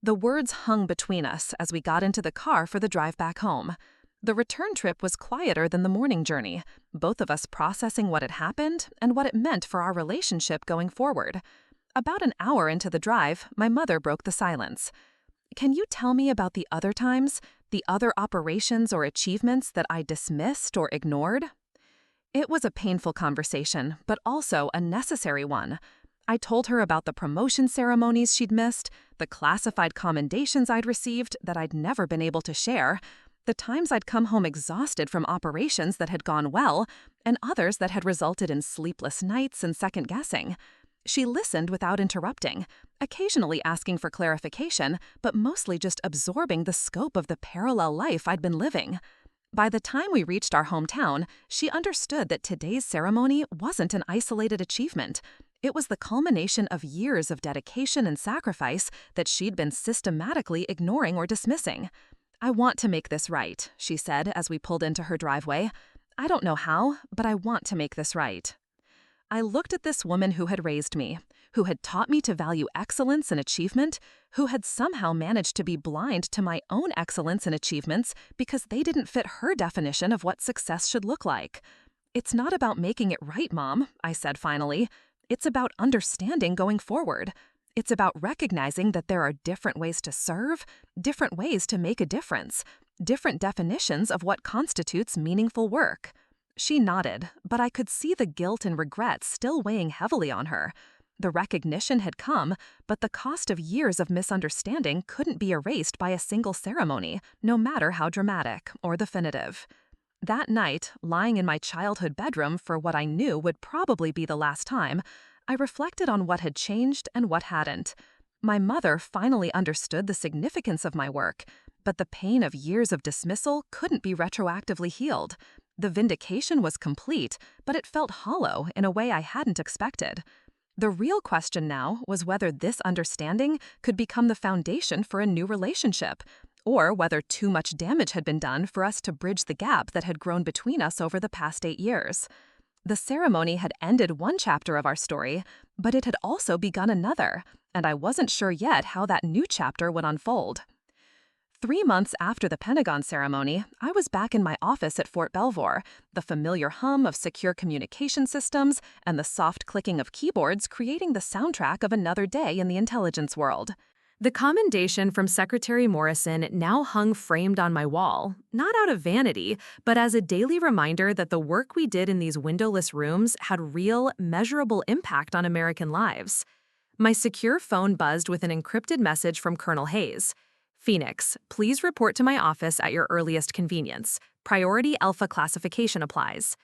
The words hung between us as we got into the car for the drive back home. The return trip was quieter than the morning journey, both of us processing what had happened and what it meant for our relationship going forward. About an hour into the drive, my mother broke the silence. "Can you tell me about the other times, the other operations or achievements that I dismissed or ignored?" It was a painful conversation, but also a necessary one. I told her about the promotion ceremonies she'd missed, the classified commendations I'd received that I'd never been able to share, the times I'd come home exhausted from operations that had gone well, and others that had resulted in sleepless nights and second-guessing. She listened without interrupting, occasionally asking for clarification, but mostly just absorbing the scope of the parallel life I'd been living. By the time we reached our hometown, she understood that today's ceremony wasn't an isolated achievement. It was the culmination of years of dedication and sacrifice that she'd been systematically ignoring or dismissing. "I want to make this right," she said as we pulled into her driveway. "I don't know how, but I want to make this right." I looked at this woman who had raised me, who had taught me to value excellence and achievement, who had somehow managed to be blind to my own excellence and achievements because they didn't fit her definition of what success should look like. "It's not about making it right, Mom," I said finally. "It's about understanding going forward. It's about recognizing that there are different ways to serve, different ways to make a difference, different definitions of what constitutes meaningful work." She nodded, but I could see the guilt and regret still weighing heavily on her. The recognition had come, but the cost of years of misunderstanding couldn't be erased by a single ceremony, no matter how dramatic or definitive. That night, lying in my childhood bedroom for what I knew would probably be the last time, I reflected on what had changed and what hadn't. My mother finally understood the significance of my work, but the pain of years of dismissal couldn't be retroactively healed. The vindication was complete, but it felt hollow in a way I hadn't expected. The real question now was whether this understanding could become the foundation for a new relationship, or whether too much damage had been done for us to bridge the gap that had grown between us over the past 8 years. The ceremony had ended one chapter of our story, but it had also begun another, and I wasn't sure yet how that new chapter would unfold. 3 months after the Pentagon ceremony, I was back in my office at Fort Belvoir, the familiar hum of secure communication systems and the soft clicking of keyboards creating the soundtrack of another day in the intelligence world. The commendation from Secretary Morrison now hung framed on my wall, not out of vanity, but as a daily reminder that the work we did in these windowless rooms had real, measurable impact on American lives. My secure phone buzzed with an encrypted message from Colonel Hayes. "Phoenix, please report to my office at your earliest convenience. Priority Alpha classification applies."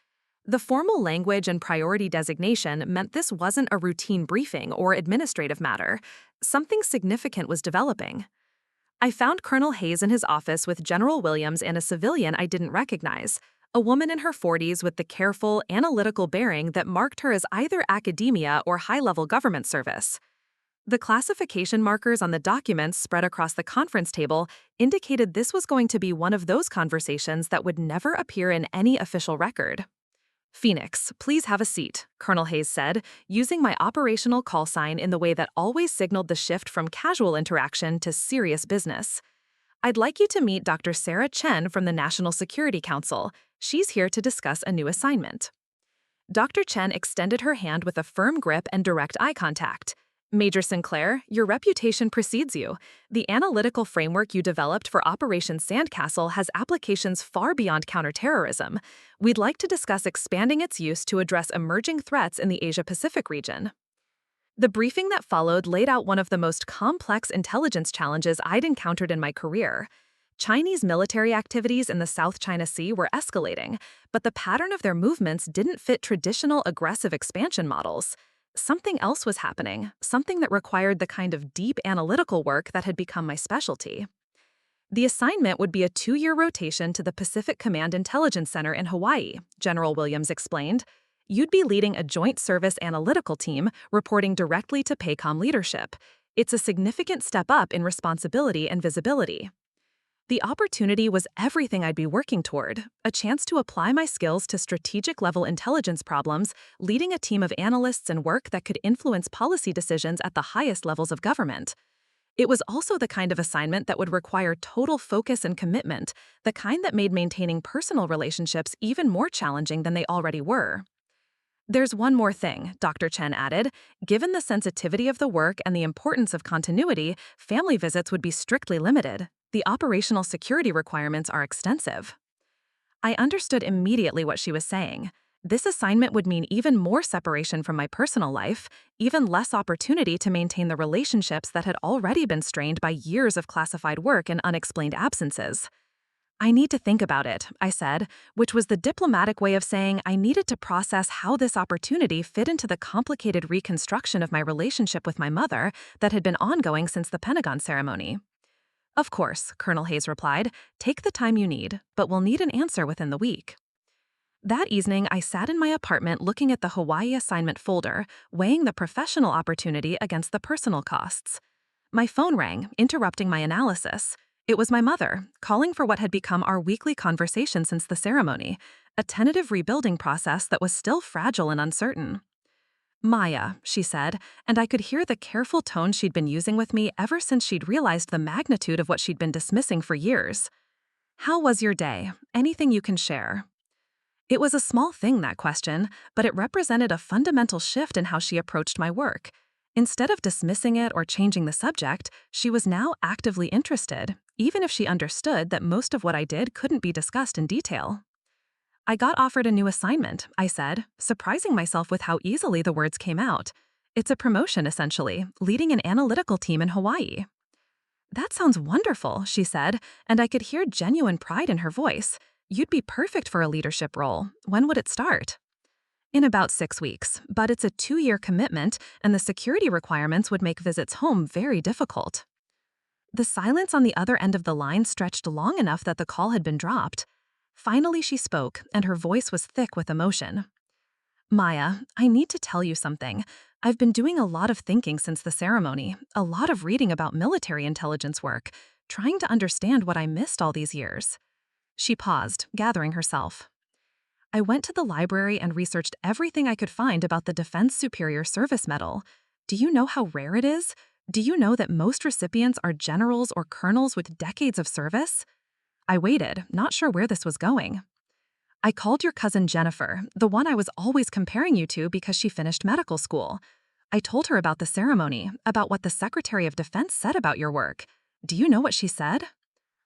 The formal language and priority designation meant this wasn't a routine briefing or administrative matter. Something significant was developing. I found Colonel Hayes in his office with General Williams and a civilian I didn't recognize, a woman in her 40s with the careful, analytical bearing that marked her as either academia or high-level government service. The classification markers on the documents spread across the conference table indicated this was going to be one of those conversations that would never appear in any official record. "Phoenix, please have a seat," Colonel Hayes said, using my operational call sign in the way that always signaled the shift from casual interaction to serious business. "I'd like you to meet Dr. Sarah Chen from the National Security Council. She's here to discuss a new assignment." Dr. Chen extended her hand with a firm grip and direct eye contact. "Major Sinclair, your reputation precedes you. The analytical framework you developed for Operation Sandcastle has applications far beyond counterterrorism. We'd like to discuss expanding its use to address emerging threats in the Asia-Pacific region." The briefing that followed laid out one of the most complex intelligence challenges I'd encountered in my career. Chinese military activities in the South China Sea were escalating, but the pattern of their movements didn't fit traditional aggressive expansion models. Something else was happening, something that required the kind of deep analytical work that had become my specialty. The assignment would be a 2-year rotation to the Pacific Command Intelligence Center in Hawaii, General Williams explained. "You'd be leading a joint service analytical team reporting directly to PACOM leadership. It's a significant step up in responsibility and visibility." The opportunity was everything I'd be working toward, a chance to apply my skills to strategic-level intelligence problems, leading a team of analysts and work that could influence policy decisions at the highest levels of government. It was also the kind of assignment that would require total focus and commitment, the kind that made maintaining personal relationships even more challenging than they already were. "There's one more thing," Dr. Chen added. "Given the sensitivity of the work and the importance of continuity, family visits would be strictly limited. The operational security requirements are extensive." I understood immediately what she was saying. This assignment would mean even more separation from my personal life, even less opportunity to maintain the relationships that had already been strained by years of classified work and unexplained absences. "I need to think about it," I said, which was the diplomatic way of saying I needed to process how this opportunity fit into the complicated reconstruction of my relationship with my mother that had been ongoing since the Pentagon ceremony. "Of course," Colonel Hayes replied. "Take the time you need, but we'll need an answer within the week." That evening, I sat in my apartment looking at the Hawaii assignment folder, weighing the professional opportunity against the personal costs. My phone rang, interrupting my analysis. It was my mother, calling for what had become our weekly conversation since the ceremony, a tentative rebuilding process that was still fragile and uncertain. "Maya," she said, and I could hear the careful tone she'd been using with me ever since she'd realized the magnitude of what she'd been dismissing for years. "How was your day? Anything you can share?" It was a small thing, that question, but it represented a fundamental shift in how she approached my work. Instead of dismissing it or changing the subject, she was now actively interested, even if she understood that most of what I did couldn't be discussed in detail. "I got offered a new assignment," I said, surprising myself with how easily the words came out. "It's a promotion, essentially, leading an analytical team in Hawaii." "That sounds wonderful," she said, and I could hear genuine pride in her voice. "You'd be perfect for a leadership role. When would it start?" "In about 6 weeks, but it's a 2-year commitment, and the security requirements would make visits home very difficult." The silence on the other end of the line stretched long enough that the call had been dropped. Finally, she spoke, and her voice was thick with emotion. "Maya, I need to tell you something. I've been doing a lot of thinking since the ceremony, a lot of reading about military intelligence work, trying to understand what I missed all these years." She paused, gathering herself. "I went to the library and researched everything I could find about the Defense Superior Service Medal. Do you know how rare it is? Do you know that most recipients are generals or colonels with decades of service?" I waited, not sure where this was going. "I called your cousin Jennifer, the one I was always comparing you to because she finished medical school. I told her about the ceremony, about what the Secretary of Defense said about your work. Do you know what she said?"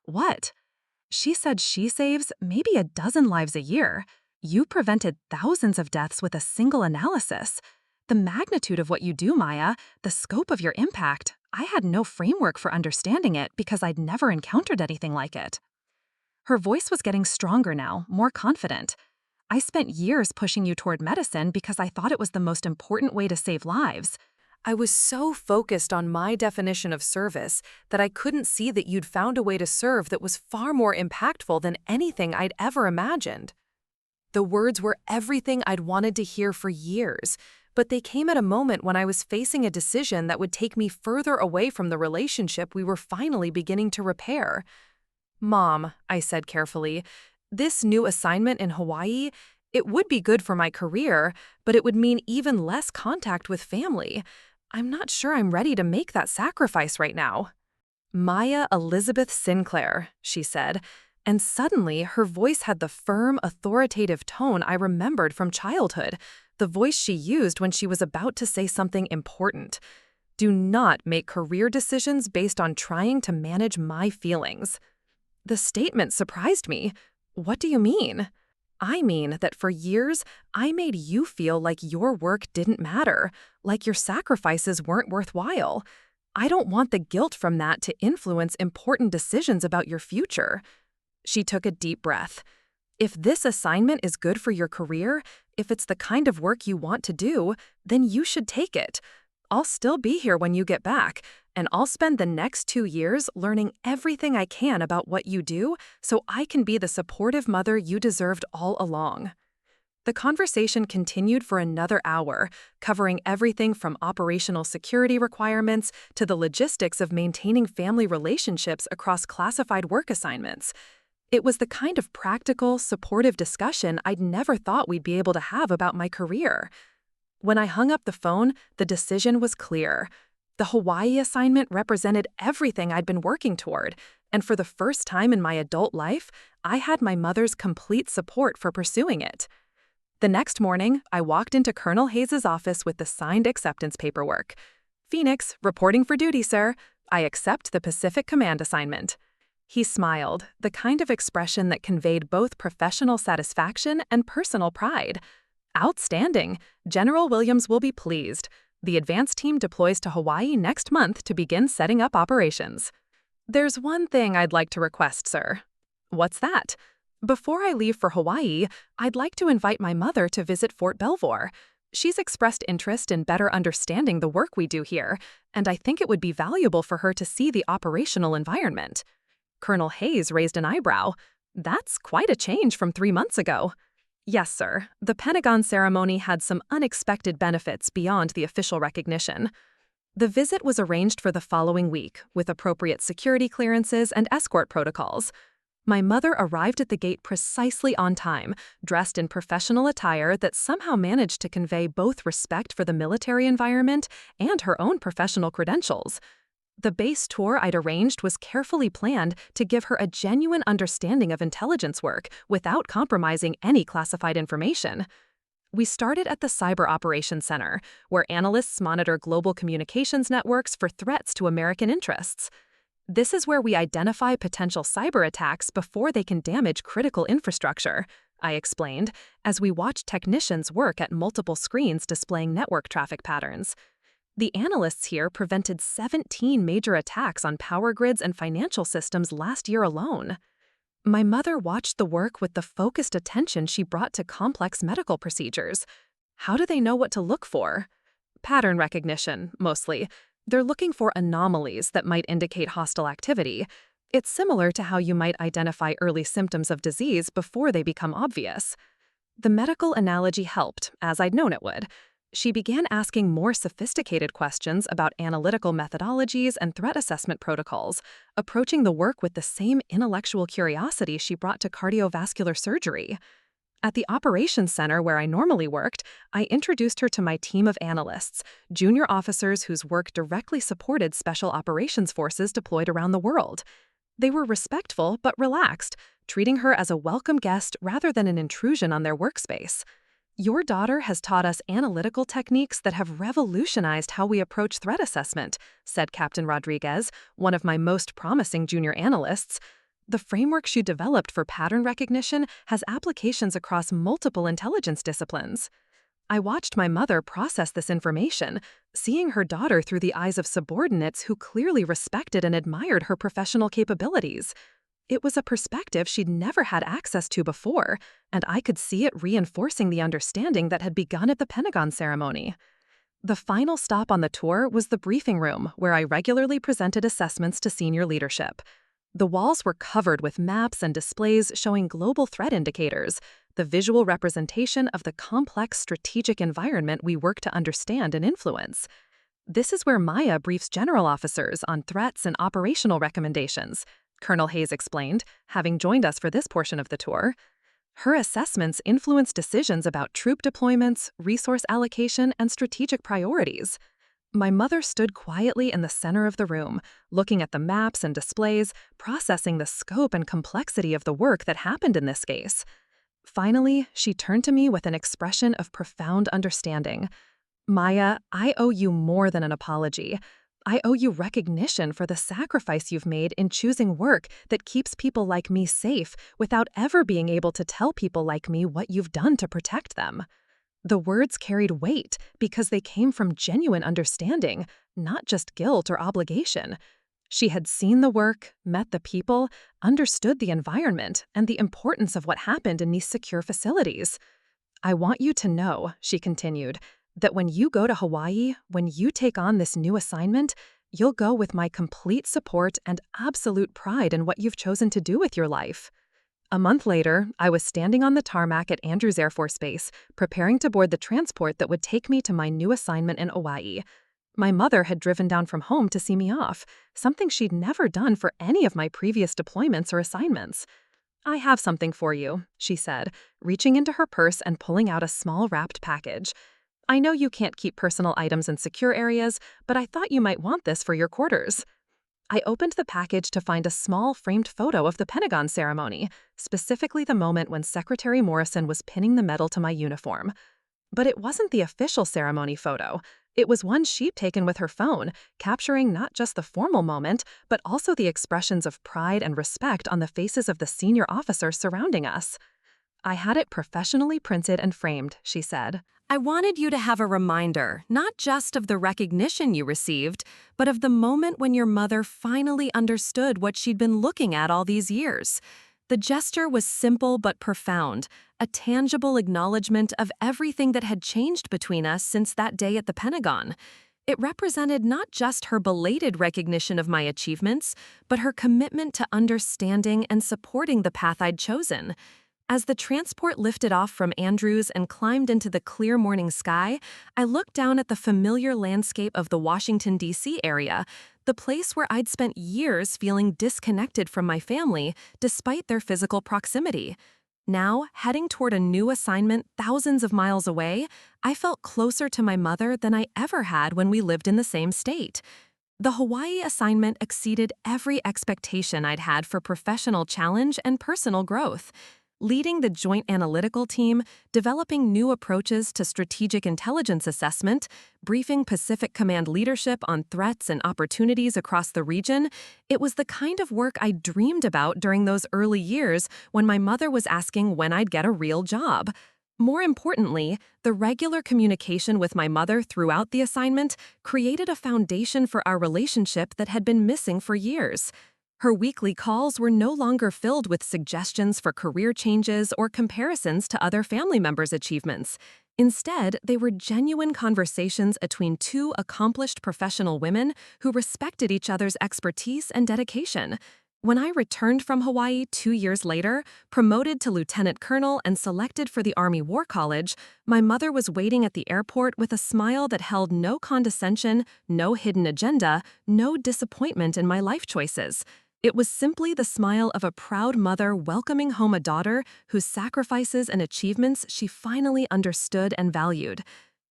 "What?" "She said she saves maybe a dozen lives a year. You prevented thousands of deaths with a single analysis. The magnitude of what you do, Maya, the scope of your impact, I had no framework for understanding it because I'd never encountered anything like it." Her voice was getting stronger now, more confident. "I spent years pushing you toward medicine because I thought it was the most important way to save lives. I was so focused on my definition of service that I couldn't see that you'd found a way to serve that was far more impactful than anything I'd ever imagined. The words were everything I'd wanted to hear for years, but they came at a moment when I was facing a decision that would take me further away from the relationship we were finally beginning to repair. "Mom," I said carefully, "this new assignment in Hawaii, it would be good for my career, but it would mean even less contact with family. I'm not sure I'm ready to make that sacrifice right now." "Maya Elizabeth Sinclair," she said, and suddenly her voice had the firm, authoritative tone I remembered from childhood, the voice she used when she was about to say something important. "Do not make career decisions based on trying to manage my feelings." The statement surprised me. "What do you mean?" "I mean that for years, I made you feel like your work didn't matter, like your sacrifices weren't worthwhile. I don't want the guilt from that to influence important decisions about your future." She took a deep breath. "If this assignment is good for your career, if it's the kind of work you want to do, then you should take it. I'll still be here when you get back, and I'll spend the next 2 years learning everything I can about what you do so I can be the supportive mother you deserved all along." The conversation continued for another hour, covering everything from operational security requirements to the logistics of maintaining family relationships across classified work assignments. It was the kind of practical, supportive discussion I'd never thought we'd be able to have about my career. When I hung up the phone, the decision was clear. The Hawaii assignment represented everything I'd been working toward, and for the first time in my adult life, I had my mother's complete support for pursuing it. The next morning, I walked into Colonel Hayes's office with the signed acceptance paperwork. "Phoenix, reporting for duty, sir. I accept the Pacific Command assignment." He smiled, the kind of expression that conveyed both professional satisfaction and personal pride. "Outstanding. General Williams will be pleased. The advance team deploys to Hawaii next month to begin setting up operations." "There's one thing I'd like to request, sir." "What's that?" "Before I leave for Hawaii, I'd like to invite my mother to visit Fort Belvoir. She's expressed interest in better understanding the work we do here, and I think it would be valuable for her to see the operational environment." Colonel Hayes raised an eyebrow. "That's quite a change from 3 months ago." "Yes, sir. The Pentagon ceremony had some unexpected benefits beyond the official recognition." The visit was arranged for the following week, with appropriate security clearances and escort protocols. My mother arrived at the gate precisely on time, dressed in professional attire that somehow managed to convey both respect for the military environment and her own professional credentials. The base tour I'd arranged was carefully planned to give her a genuine understanding of intelligence work without compromising any classified information. We started at the Cyber Operations Center, where analysts monitor global communications networks for threats to American interests. "This is where we identify potential cyber attacks before they can damage critical infrastructure," I explained, as we watched technicians work at multiple screens displaying network traffic patterns. The analysts here prevented 17 major attacks on power grids and financial systems last year alone. My mother watched the work with the focused attention she brought to complex medical procedures. "How do they know what to look for?" "Pattern recognition, mostly. They're looking for anomalies that might indicate hostile activity. It's similar to how you might identify early symptoms of disease before they become obvious." The medical analogy helped, as I'd known it would. She began asking more sophisticated questions about analytical methodologies and threat assessment protocols, approaching the work with the same intellectual curiosity she brought to cardiovascular surgery. At the operations center where I normally worked, I introduced her to my team of analysts, junior officers whose work directly supported special operations forces deployed around the world. They were respectful but relaxed, treating her as a welcome guest rather than an intrusion on their workspace. "Your daughter has taught us analytical techniques that have revolutionized how we approach threat assessment," said Captain Rodriguez, one of my most promising junior analysts. "The framework she developed for pattern recognition has applications across multiple intelligence disciplines." I watched my mother process this information, seeing her daughter through the eyes of subordinates who clearly respected and admired her professional capabilities. It was a perspective she'd never had access to before, and I could see it reinforcing the understanding that had begun at the Pentagon ceremony. The final stop on the tour was the briefing room, where I regularly presented assessments to senior leadership. The walls were covered with maps and displays showing global threat indicators, the visual representation of the complex strategic environment we work to understand and influence. This is where Maya briefs general officers on threats and operational recommendations, Colonel Hayes explained, having joined us for this portion of the tour. Her assessments influence decisions about troop deployments, resource allocation, and strategic priorities. My mother stood quietly in the center of the room, looking at the maps and displays, processing the scope and complexity of the work that happened in this case. Finally, she turned to me with an expression of profound understanding. Maya, I owe you more than an apology. I owe you recognition for the sacrifice you've made in choosing work that keeps people like me safe without ever being able to tell people like me what you've done to protect them. The words carried weight because they came from genuine understanding, not just guilt or obligation. She had seen the work, met the people, understood the environment, and the importance of what happened in these secure facilities. I want you to know, she continued, that when you go to Hawaii, when you take on this new assignment, you'll go with my complete support and absolute pride in what you've chosen to do with your life. A month later, I was standing on the tarmac at Andrews Air Force Base, preparing to board the transport that would take me to my new assignment in Hawaii. My mother had driven down from home to see me off, something she'd never done for any of my previous deployments or assignments. I have something for you, she said, reaching into her purse and pulling out a small wrapped package. I know you can't keep personal items in secure areas, but I thought you might want this for your quarters. I opened the package to find a small framed photo of the Pentagon ceremony, specifically the moment when Secretary Morrison was pinning the medal to my uniform. But it wasn't the official ceremony photo. It was one she'd taken with her phone, capturing not just the formal moment, but also the expressions of pride and respect on the faces of the senior officers surrounding us. I had it professionally printed and framed, she said. I wanted you to have a reminder, not just of the recognition you received, but of the moment when your mother finally understood what she'd been looking at all these years. The gesture was simple but profound, a tangible acknowledgement of everything that had changed between us since that day at the Pentagon. It represented not just her belated recognition of my achievements, but her commitment to understanding and supporting the path I'd chosen. As the transport lifted off from Andrews and climbed into the clear morning sky, I looked down at the familiar landscape of the Washington, D.C. area, the place where I'd spent years feeling disconnected from my family despite their physical proximity. Now, heading toward a new assignment thousands of miles away, I felt closer to my mother than I ever had when we lived in the same state. The Hawaii assignment exceeded every expectation I'd had for professional challenge and personal growth. Leading the Joint Analytical Team, developing new approaches to strategic intelligence assessment, briefing Pacific Command leadership on threats and opportunities across the region, it was the kind of work I dreamed about during those early years when my mother was asking when I'd get a real job. More importantly, the regular communication with my mother throughout the assignment created a foundation for our relationship that had been missing for years. Her weekly calls were no longer filled with suggestions for career changes or comparisons to other family members' achievements. Instead, they were genuine conversations between two accomplished professional women who respected each other's expertise and dedication. When I returned from Hawaii 2 years later, promoted to lieutenant colonel and selected for the Army War College, my mother was waiting at the airport with a smile that held no condescension, no hidden agenda, no disappointment in my life choices. It was simply the smile of a proud mother welcoming home a daughter whose sacrifices and achievements she finally understood and valued.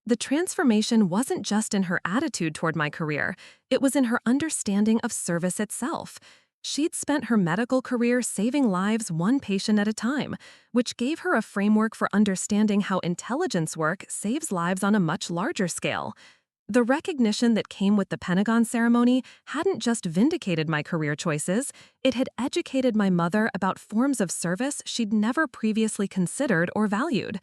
The transformation wasn't just in her attitude toward my career, it was in her understanding of service itself. She'd spent her medical career saving lives one patient at a time, which gave her a framework for understanding how intelligence work saves lives on a much larger scale. The recognition that came with the Pentagon ceremony hadn't just vindicated my career choices, it had educated my mother about forms of service she'd never previously considered or valued.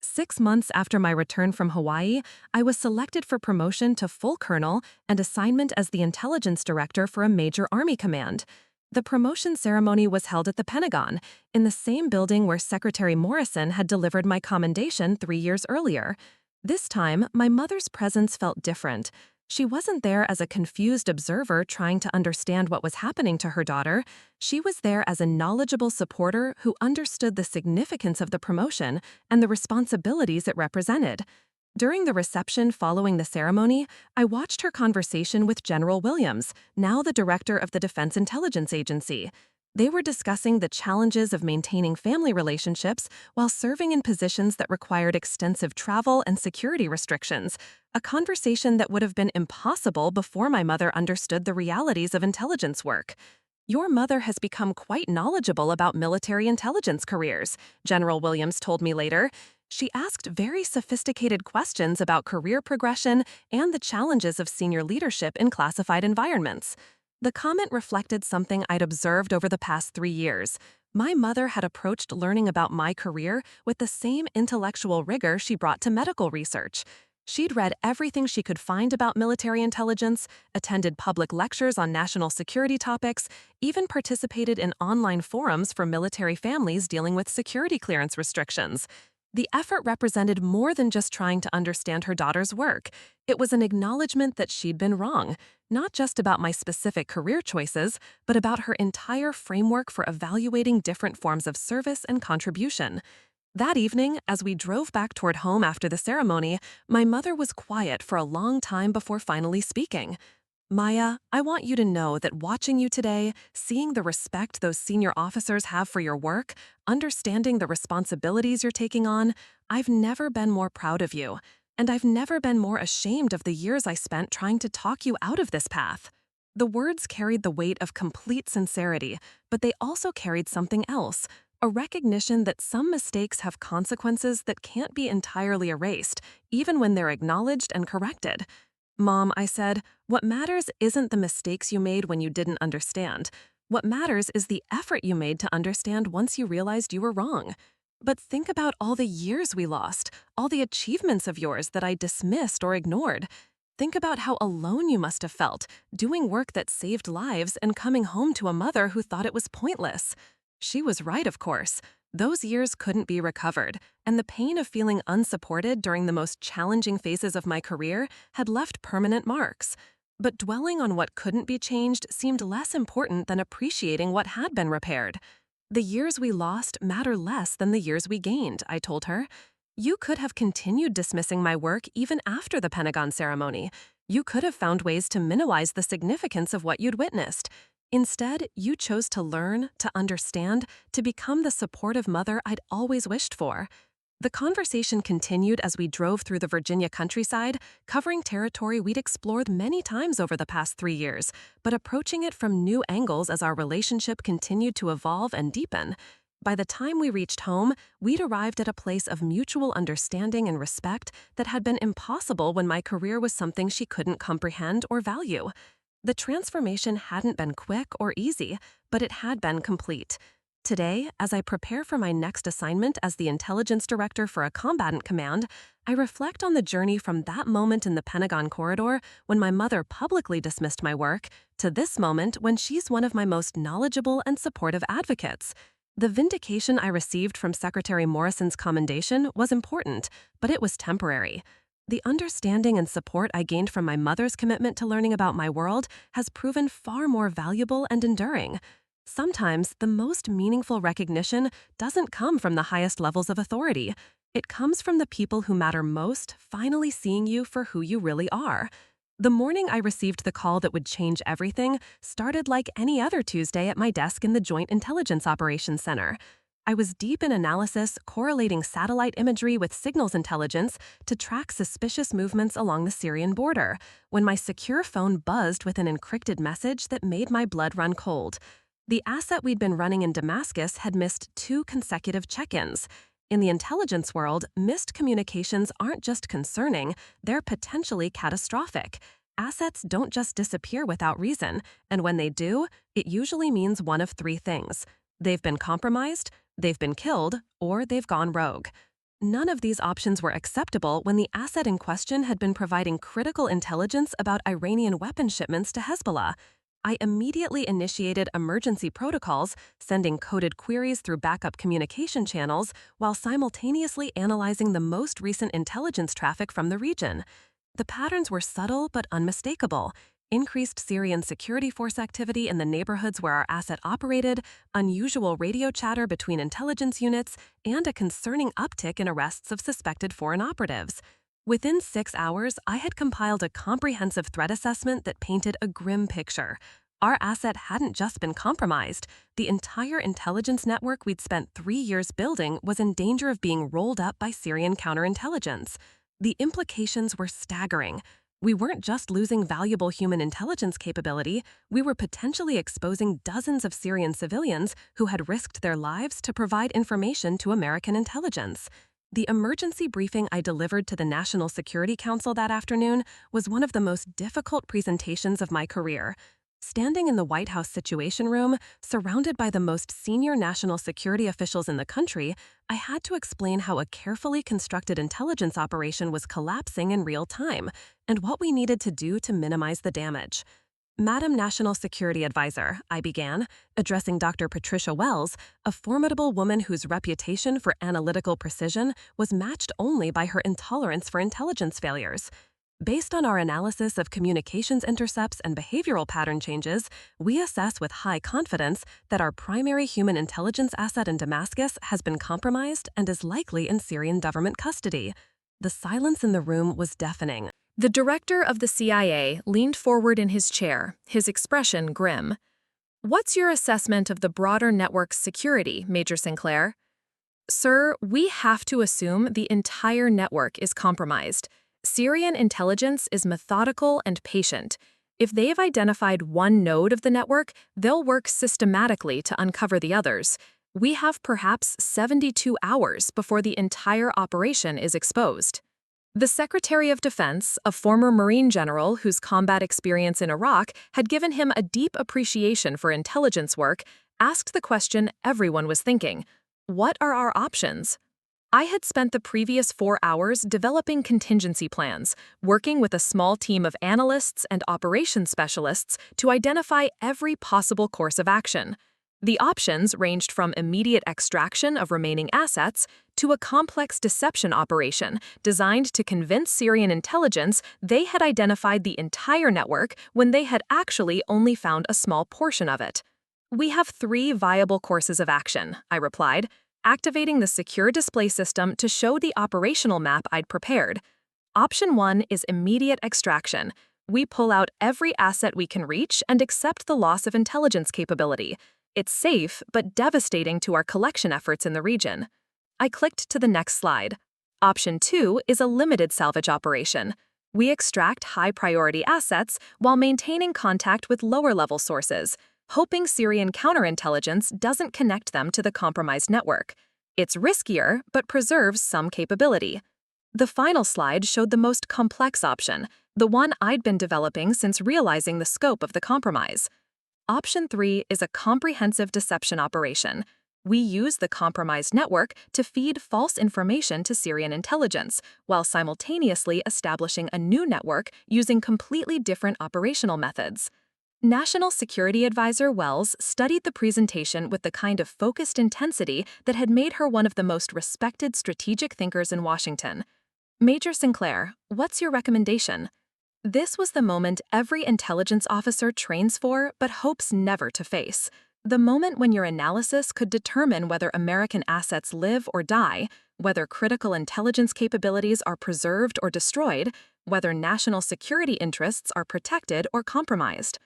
6 months after my return from Hawaii, I was selected for promotion to full colonel and assignment as the intelligence director for a major Army command. The promotion ceremony was held at the Pentagon, in the same building where Secretary Morrison had delivered my commendation 3 years earlier. This time, my mother's presence felt different. She wasn't there as a confused observer trying to understand what was happening to her daughter. She was there as a knowledgeable supporter who understood the significance of the promotion and the responsibilities it represented. During the reception following the ceremony, I watched her conversation with General Williams, now the director of the Defense Intelligence Agency. They were discussing the challenges of maintaining family relationships while serving in positions that required extensive travel and security restrictions, a conversation that would have been impossible before my mother understood the realities of intelligence work. "Your mother has become quite knowledgeable about military intelligence careers," General Williams told me later. "She asked very sophisticated questions about career progression and the challenges of senior leadership in classified environments." The comment reflected something I'd observed over the past 3 years. My mother had approached learning about my career with the same intellectual rigor she brought to medical research. She'd read everything she could find about military intelligence, attended public lectures on national security topics, even participated in online forums for military families dealing with security clearance restrictions. The effort represented more than just trying to understand her daughter's work. It was an acknowledgement that she'd been wrong, not just about my specific career choices, but about her entire framework for evaluating different forms of service and contribution. That evening, as we drove back toward home after the ceremony, my mother was quiet for a long time before finally speaking. "Maya, I want you to know that watching you today, seeing the respect those senior officers have for your work, understanding the responsibilities you're taking on, I've never been more proud of you. And I've never been more ashamed of the years I spent trying to talk you out of this path." The words carried the weight of complete sincerity, but they also carried something else, a recognition that some mistakes have consequences that can't be entirely erased, even when they're acknowledged and corrected. "Mom," I said, "what matters isn't the mistakes you made when you didn't understand. What matters is the effort you made to understand once you realized you were wrong. But think about all the years we lost, all the achievements of yours that I dismissed or ignored. Think about how alone you must have felt, doing work that saved lives and coming home to a mother who thought it was pointless." She was right, of course. Those years couldn't be recovered, and the pain of feeling unsupported during the most challenging phases of my career had left permanent marks. But dwelling on what couldn't be changed seemed less important than appreciating what had been repaired. "The years we lost matter less than the years we gained," I told her. "You could have continued dismissing my work even after the Pentagon ceremony. You could have found ways to minimize the significance of what you'd witnessed. Instead, you chose to learn, to understand, to become the supportive mother I'd always wished for." The conversation continued as we drove through the Virginia countryside, covering territory we'd explored many times over the past 3 years, but approaching it from new angles as our relationship continued to evolve and deepen. By the time we reached home, we'd arrived at a place of mutual understanding and respect that had been impossible when my career was something she couldn't comprehend or value. The transformation hadn't been quick or easy, but it had been complete. Today, as I prepare for my next assignment as the intelligence director for a combatant command, I reflect on the journey from that moment in the Pentagon corridor when my mother publicly dismissed my work to this moment when she's one of my most knowledgeable and supportive advocates. The vindication I received from Secretary Morrison's commendation was important, but it was temporary. The understanding and support I gained from my mother's commitment to learning about my world has proven far more valuable and enduring. Sometimes the most meaningful recognition doesn't come from the highest levels of authority. It comes from the people who matter most finally seeing you for who you really are. The morning I received the call that would change everything started like any other Tuesday at my desk in the Joint Intelligence Operations Center. I was deep in analysis, correlating satellite imagery with signals intelligence to track suspicious movements along the Syrian border, when my secure phone buzzed with an encrypted message that made my blood run cold. The asset we'd been running in Damascus had missed 2 consecutive check-ins. In the intelligence world, missed communications aren't just concerning, they're potentially catastrophic. Assets don't just disappear without reason, and when they do, it usually means one of 3 things. They've been compromised, they've been killed, or they've gone rogue. None of these options were acceptable when the asset in question had been providing critical intelligence about Iranian weapon shipments to Hezbollah. I immediately initiated emergency protocols, sending coded queries through backup communication channels while simultaneously analyzing the most recent intelligence traffic from the region. The patterns were subtle but unmistakable. Increased Syrian security force activity in the neighborhoods where our asset operated, unusual radio chatter between intelligence units, and a concerning uptick in arrests of suspected foreign operatives. Within 6 hours, I had compiled a comprehensive threat assessment that painted a grim picture. Our asset hadn't just been compromised. The entire intelligence network we'd spent 3 years building was in danger of being rolled up by Syrian counterintelligence. The implications were staggering. We weren't just losing valuable human intelligence capability, we were potentially exposing dozens of Syrian civilians who had risked their lives to provide information to American intelligence. The emergency briefing I delivered to the National Security Council that afternoon was one of the most difficult presentations of my career. Standing in the White House Situation Room, surrounded by the most senior national security officials in the country, I had to explain how a carefully constructed intelligence operation was collapsing in real time, and what we needed to do to minimize the damage. Madam National Security Advisor, I began, addressing Dr. Patricia Wells, a formidable woman whose reputation for analytical precision was matched only by her intolerance for intelligence failures. Based on our analysis of communications intercepts and behavioral pattern changes, we assess with high confidence that our primary human intelligence asset in Damascus has been compromised and is likely in Syrian government custody. The silence in the room was deafening. The director of the CIA leaned forward in his chair, his expression grim. "What's your assessment of the broader network's security, Major Sinclair?" "Sir, we have to assume the entire network is compromised. Syrian intelligence is methodical and patient. If they've identified one node of the network, they'll work systematically to uncover the others. We have perhaps 72 hours before the entire operation is exposed." The Secretary of Defense, a former Marine general whose combat experience in Iraq had given him a deep appreciation for intelligence work, asked the question everyone was thinking: what are our options? I had spent the previous 4 hours developing contingency plans, working with a small team of analysts and operations specialists to identify every possible course of action. The options ranged from immediate extraction of remaining assets to a complex deception operation designed to convince Syrian intelligence they had identified the entire network when they had actually only found a small portion of it. "We have 3 viable courses of action," I replied, activating the secure display system to show the operational map I'd prepared. Option 1 is immediate extraction. We pull out every asset we can reach and accept the loss of intelligence capability. It's safe, but devastating to our collection efforts in the region. I clicked to the next slide. Option 2 is a limited salvage operation. We extract high-priority assets while maintaining contact with lower-level sources, hoping Syrian counterintelligence doesn't connect them to the compromised network. It's riskier, but preserves some capability. The final slide showed the most complex option, the one I'd been developing since realizing the scope of the compromise. Option 3 is a comprehensive deception operation. We use the compromised network to feed false information to Syrian intelligence, while simultaneously establishing a new network using completely different operational methods. National Security Advisor Wells studied the presentation with the kind of focused intensity that had made her one of the most respected strategic thinkers in Washington. "Major Sinclair, what's your recommendation?" This was the moment every intelligence officer trains for but hopes never to face. The moment when your analysis could determine whether American assets live or die, whether critical intelligence capabilities are preserved or destroyed, whether national security interests are protected or compromised.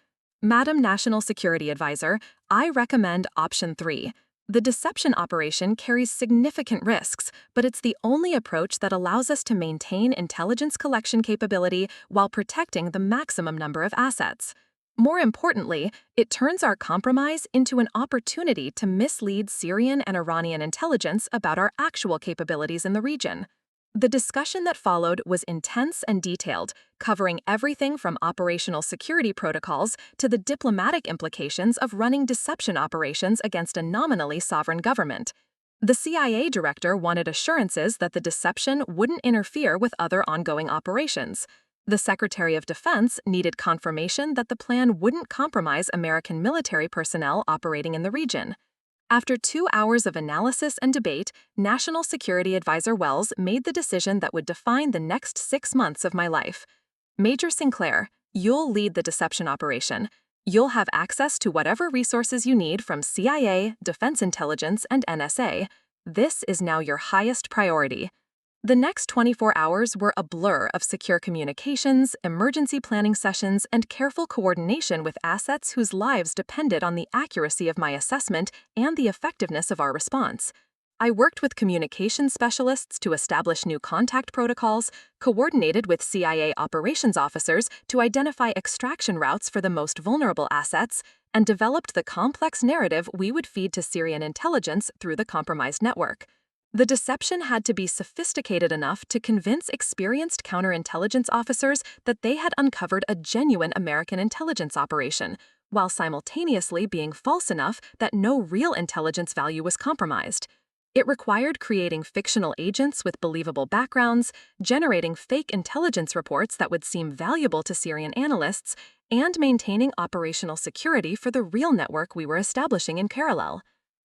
Madam National Security Advisor, I recommend Option 3. The deception operation carries significant risks, but it's the only approach that allows us to maintain intelligence collection capability while protecting the maximum number of assets. More importantly, it turns our compromise into an opportunity to mislead Syrian and Iranian intelligence about our actual capabilities in the region. The discussion that followed was intense and detailed, covering everything from operational security protocols to the diplomatic implications of running deception operations against a nominally sovereign government. The CIA director wanted assurances that the deception wouldn't interfere with other ongoing operations. The Secretary of Defense needed confirmation that the plan wouldn't compromise American military personnel operating in the region. After 2 hours of analysis and debate, National Security Advisor Wells made the decision that would define the next 6 months of my life. Major Sinclair, you'll lead the deception operation. You'll have access to whatever resources you need from CIA, Defense Intelligence, and NSA. This is now your highest priority. The next 24 hours were a blur of secure communications, emergency planning sessions, and careful coordination with assets whose lives depended on the accuracy of my assessment and the effectiveness of our response. I worked with communications specialists to establish new contact protocols, coordinated with CIA operations officers to identify extraction routes for the most vulnerable assets, and developed the complex narrative we would feed to Syrian intelligence through the compromised network. The deception had to be sophisticated enough to convince experienced counterintelligence officers that they had uncovered a genuine American intelligence operation, while simultaneously being false enough that no real intelligence value was compromised. It required creating fictional agents with believable backgrounds, generating fake intelligence reports that would seem valuable to Syrian analysts, and maintaining operational security for the real network we were establishing in parallel.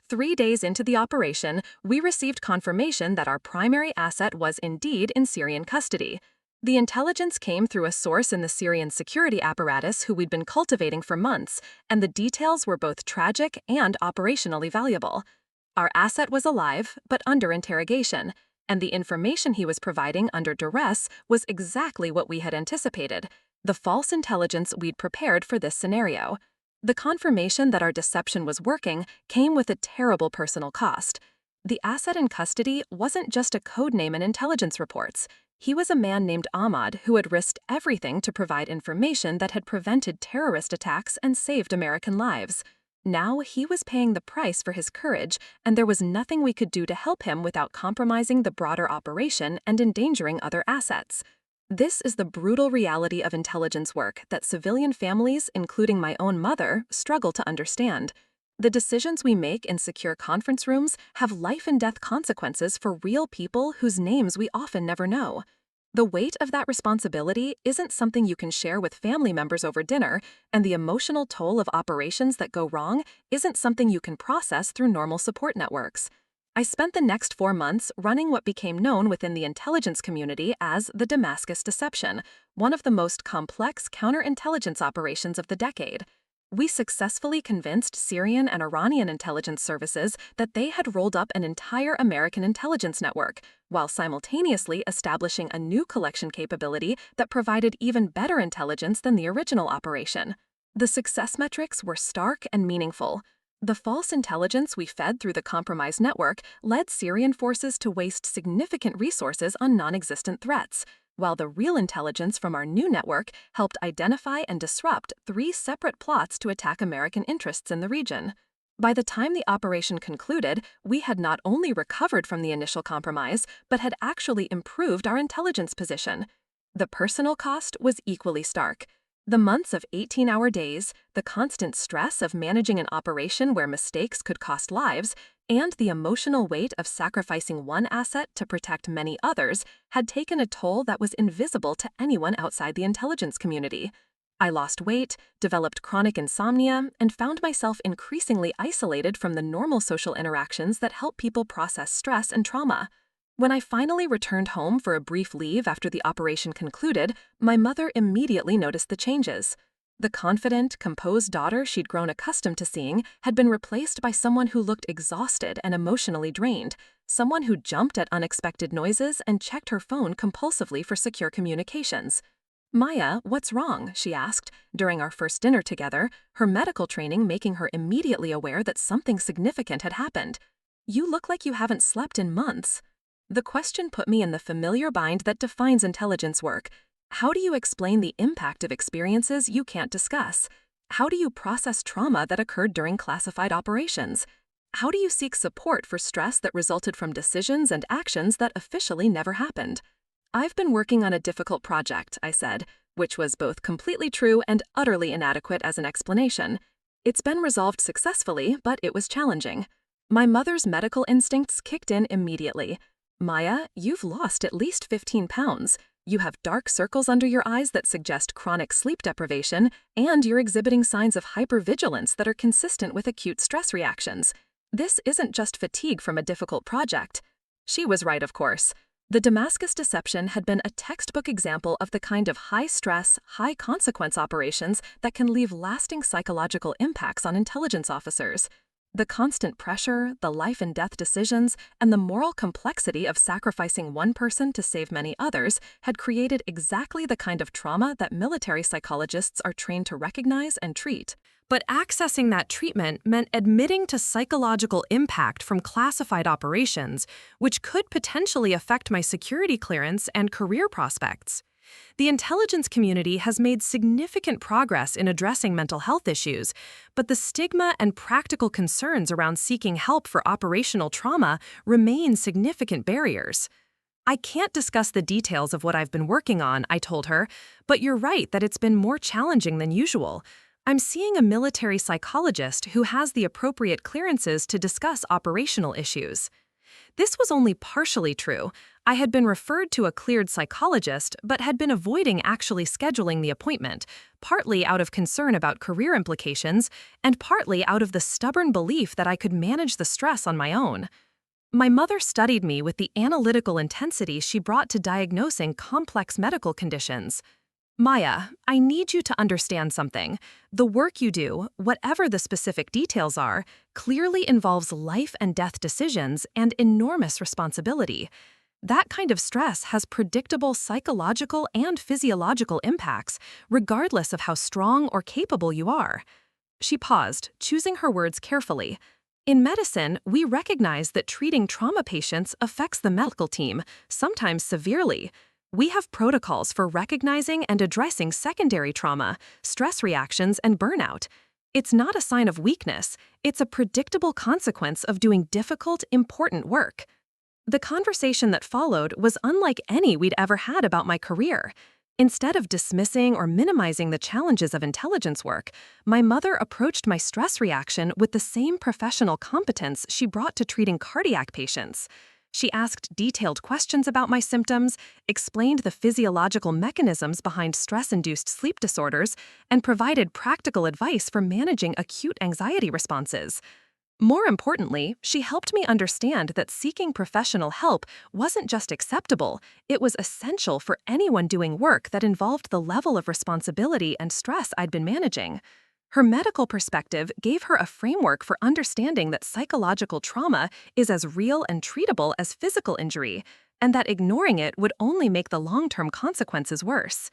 3 days into the operation, we received confirmation that our primary asset was indeed in Syrian custody. The intelligence came through a source in the Syrian security apparatus who we'd been cultivating for months, and the details were both tragic and operationally valuable. Our asset was alive, but under interrogation, and the information he was providing under duress was exactly what we had anticipated, the false intelligence we'd prepared for this scenario. The confirmation that our deception was working came with a terrible personal cost. The asset in custody wasn't just a code name in intelligence reports. He was a man named Ahmad who had risked everything to provide information that had prevented terrorist attacks and saved American lives. Now he was paying the price for his courage, and there was nothing we could do to help him without compromising the broader operation and endangering other assets. This is the brutal reality of intelligence work that civilian families, including my own mother, struggle to understand. The decisions we make in secure conference rooms have life and death consequences for real people whose names we often never know. The weight of that responsibility isn't something you can share with family members over dinner, and the emotional toll of operations that go wrong isn't something you can process through normal support networks. I spent the next 4 months running what became known within the intelligence community as the Damascus Deception, one of the most complex counterintelligence operations of the decade. We successfully convinced Syrian and Iranian intelligence services that they had rolled up an entire American intelligence network, while simultaneously establishing a new collection capability that provided even better intelligence than the original operation. The success metrics were stark and meaningful. The false intelligence we fed through the compromised network led Syrian forces to waste significant resources on non-existent threats, while the real intelligence from our new network helped identify and disrupt 3 separate plots to attack American interests in the region. By the time the operation concluded, we had not only recovered from the initial compromise, but had actually improved our intelligence position. The personal cost was equally stark. The months of 18-hour days, the constant stress of managing an operation where mistakes could cost lives, and the emotional weight of sacrificing one asset to protect many others had taken a toll that was invisible to anyone outside the intelligence community. I lost weight, developed chronic insomnia, and found myself increasingly isolated from the normal social interactions that help people process stress and trauma. When I finally returned home for a brief leave after the operation concluded, my mother immediately noticed the changes. The confident, composed daughter she'd grown accustomed to seeing had been replaced by someone who looked exhausted and emotionally drained, someone who jumped at unexpected noises and checked her phone compulsively for secure communications. "Maya, what's wrong?" she asked, during our first dinner together, her medical training making her immediately aware that something significant had happened. "You look like you haven't slept in months." The question put me in the familiar bind that defines intelligence work. How do you explain the impact of experiences you can't discuss? How do you process trauma that occurred during classified operations? How do you seek support for stress that resulted from decisions and actions that officially never happened? "I've been working on a difficult project," I said, which was both completely true and utterly inadequate as an explanation. It's been resolved successfully, but it was challenging. My mother's medical instincts kicked in immediately. "Maya, you've lost at least 15 pounds. You have dark circles under your eyes that suggest chronic sleep deprivation, and you're exhibiting signs of hypervigilance that are consistent with acute stress reactions. This isn't just fatigue from a difficult project. She was right, of course. The Damascus deception had been a textbook example of the kind of high-stress, high-consequence operations that can leave lasting psychological impacts on intelligence officers. The constant pressure, the life-and-death decisions, and the moral complexity of sacrificing one person to save many others had created exactly the kind of trauma that military psychologists are trained to recognize and treat. But accessing that treatment meant admitting to psychological impact from classified operations, which could potentially affect my security clearance and career prospects. The intelligence community has made significant progress in addressing mental health issues, but the stigma and practical concerns around seeking help for operational trauma remain significant barriers. I can't discuss the details of what I've been working on, I told her, but you're right that it's been more challenging than usual. I'm seeing a military psychologist who has the appropriate clearances to discuss operational issues. This was only partially true. I had been referred to a cleared psychologist, but had been avoiding actually scheduling the appointment, partly out of concern about career implications, and partly out of the stubborn belief that I could manage the stress on my own. My mother studied me with the analytical intensity she brought to diagnosing complex medical conditions. Maya, I need you to understand something. The work you do, whatever the specific details are, clearly involves life and death decisions and enormous responsibility. That kind of stress has predictable psychological and physiological impacts, regardless of how strong or capable you are. She paused, choosing her words carefully. In medicine, we recognize that treating trauma patients affects the medical team, sometimes severely. We have protocols for recognizing and addressing secondary trauma, stress reactions, and burnout. It's not a sign of weakness, it's a predictable consequence of doing difficult, important work. The conversation that followed was unlike any we'd ever had about my career. Instead of dismissing or minimizing the challenges of intelligence work, my mother approached my stress reaction with the same professional competence she brought to treating cardiac patients. She asked detailed questions about my symptoms, explained the physiological mechanisms behind stress-induced sleep disorders, and provided practical advice for managing acute anxiety responses. More importantly, she helped me understand that seeking professional help wasn't just acceptable, it was essential for anyone doing work that involved the level of responsibility and stress I'd been managing. Her medical perspective gave her a framework for understanding that psychological trauma is as real and treatable as physical injury, and that ignoring it would only make the long-term consequences worse.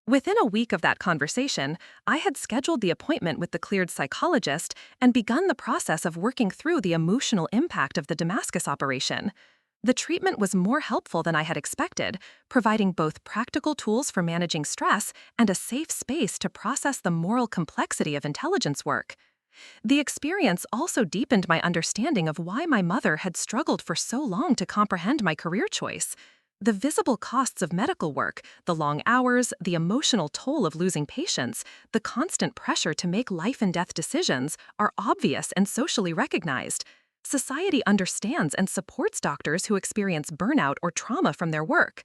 Within a week of that conversation, I had scheduled the appointment with the cleared psychologist and begun the process of working through the emotional impact of the Damascus operation. The treatment was more helpful than I had expected, providing both practical tools for managing stress and a safe space to process the moral complexity of intelligence work. The experience also deepened my understanding of why my mother had struggled for so long to comprehend my career choice. The visible costs of medical work, the long hours, the emotional toll of losing patients, the constant pressure to make life and death decisions are obvious and socially recognized. Society understands and supports doctors who experience burnout or trauma from their work.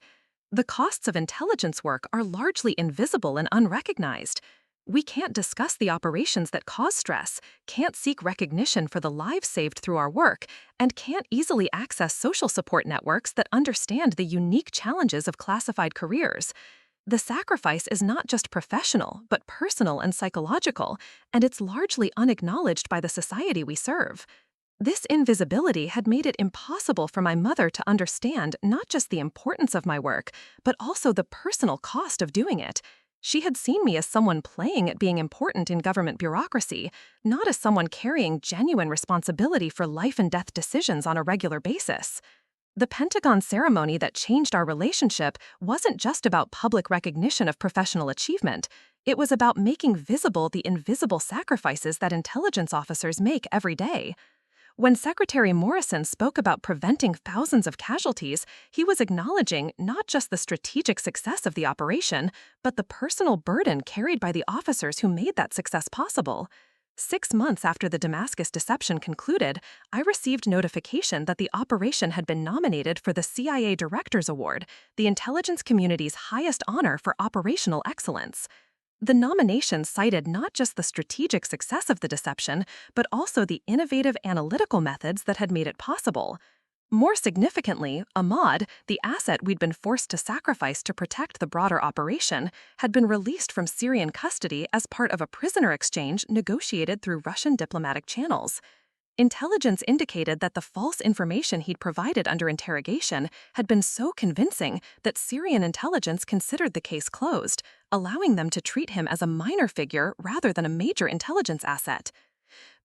The costs of intelligence work are largely invisible and unrecognized. We can't discuss the operations that cause stress, can't seek recognition for the lives saved through our work, and can't easily access social support networks that understand the unique challenges of classified careers. The sacrifice is not just professional, but personal and psychological, and it's largely unacknowledged by the society we serve. This invisibility had made it impossible for my mother to understand not just the importance of my work, but also the personal cost of doing it. She had seen me as someone playing at being important in government bureaucracy, not as someone carrying genuine responsibility for life and death decisions on a regular basis. The Pentagon ceremony that changed our relationship wasn't just about public recognition of professional achievement. It was about making visible the invisible sacrifices that intelligence officers make every day. When Secretary Morrison spoke about preventing thousands of casualties, he was acknowledging not just the strategic success of the operation, but the personal burden carried by the officers who made that success possible. 6 months after the Damascus deception concluded, I received notification that the operation had been nominated for the CIA Director's Award, the intelligence community's highest honor for operational excellence. The nomination cited not just the strategic success of the deception, but also the innovative analytical methods that had made it possible. More significantly, Ahmad, the asset we'd been forced to sacrifice to protect the broader operation, had been released from Syrian custody as part of a prisoner exchange negotiated through Russian diplomatic channels. Intelligence indicated that the false information he'd provided under interrogation had been so convincing that Syrian intelligence considered the case closed, allowing them to treat him as a minor figure rather than a major intelligence asset.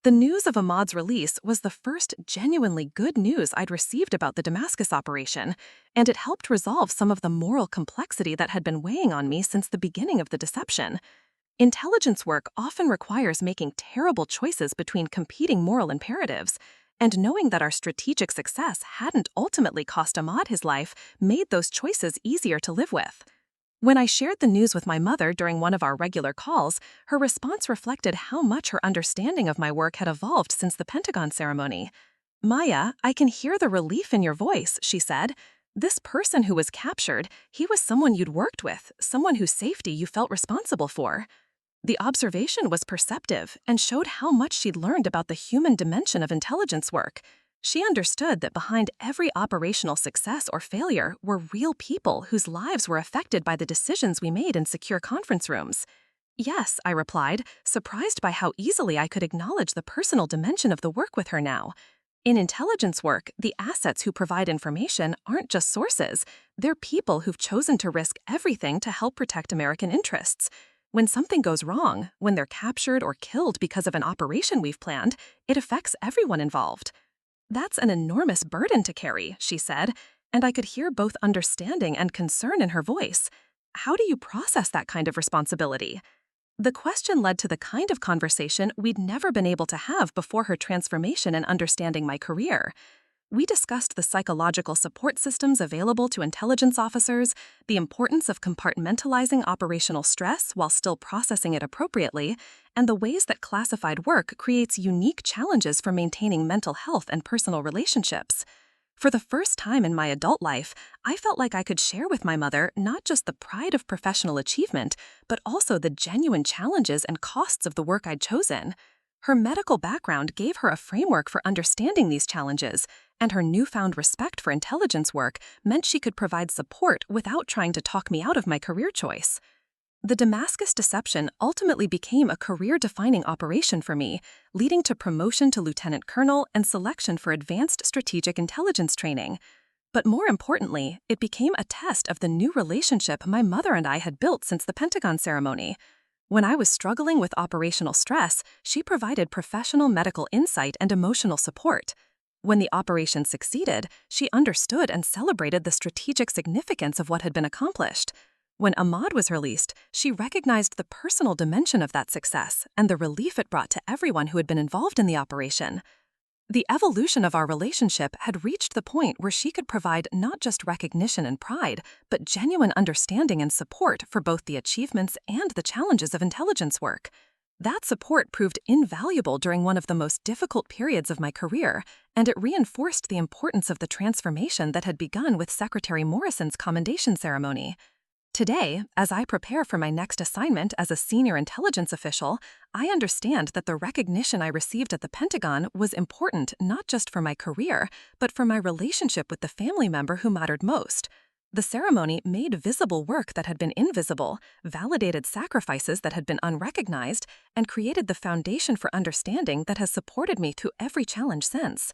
The news of Ahmad's release was the first genuinely good news I'd received about the Damascus operation, and it helped resolve some of the moral complexity that had been weighing on me since the beginning of the deception. Intelligence work often requires making terrible choices between competing moral imperatives, and knowing that our strategic success hadn't ultimately cost Ahmad his life made those choices easier to live with. When I shared the news with my mother during one of our regular calls, her response reflected how much her understanding of my work had evolved since the Pentagon ceremony. "Maya, I can hear the relief in your voice," she said. "This person who was captured, he was someone you'd worked with, someone whose safety you felt responsible for." The observation was perceptive and showed how much she'd learned about the human dimension of intelligence work. She understood that behind every operational success or failure were real people whose lives were affected by the decisions we made in secure conference rooms. "Yes," I replied, surprised by how easily I could acknowledge the personal dimension of the work with her now. In intelligence work, the assets who provide information aren't just sources. They're people who've chosen to risk everything to help protect American interests. When something goes wrong, when they're captured or killed because of an operation we've planned, it affects everyone involved. "That's an enormous burden to carry," she said, and I could hear both understanding and concern in her voice. "How do you process that kind of responsibility?" The question led to the kind of conversation we'd never been able to have before her transformation and understanding my career. We discussed the psychological support systems available to intelligence officers, the importance of compartmentalizing operational stress while still processing it appropriately, and the ways that classified work creates unique challenges for maintaining mental health and personal relationships. For the first time in my adult life, I felt like I could share with my mother not just the pride of professional achievement, but also the genuine challenges and costs of the work I'd chosen. Her medical background gave her a framework for understanding these challenges, and her newfound respect for intelligence work meant she could provide support without trying to talk me out of my career choice. The Damascus deception ultimately became a career-defining operation for me, leading to promotion to lieutenant colonel and selection for advanced strategic intelligence training. But more importantly, it became a test of the new relationship my mother and I had built since the Pentagon ceremony. When I was struggling with operational stress, she provided professional medical insight and emotional support. When the operation succeeded, she understood and celebrated the strategic significance of what had been accomplished. When Ahmad was released, she recognized the personal dimension of that success and the relief it brought to everyone who had been involved in the operation. The evolution of our relationship had reached the point where she could provide not just recognition and pride, but genuine understanding and support for both the achievements and the challenges of intelligence work. That support proved invaluable during one of the most difficult periods of my career, and it reinforced the importance of the transformation that had begun with Secretary Morrison's commendation ceremony. Today, as I prepare for my next assignment as a senior intelligence official, I understand that the recognition I received at the Pentagon was important not just for my career, but for my relationship with the family member who mattered most. The ceremony made visible work that had been invisible, validated sacrifices that had been unrecognized, and created the foundation for understanding that has supported me through every challenge since.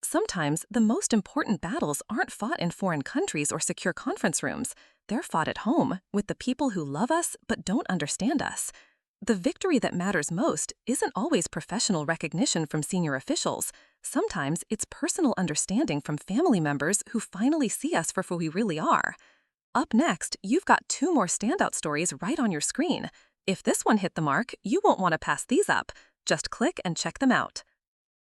Sometimes, the most important battles aren't fought in foreign countries or secure conference rooms. They're fought at home, with the people who love us but don't understand us. The victory that matters most isn't always professional recognition from senior officials. Sometimes it's personal understanding from family members who finally see us for who we really are. Up next, you've got 2 more standout stories right on your screen. If this one hit the mark, you won't want to pass these up. Just click and check them out.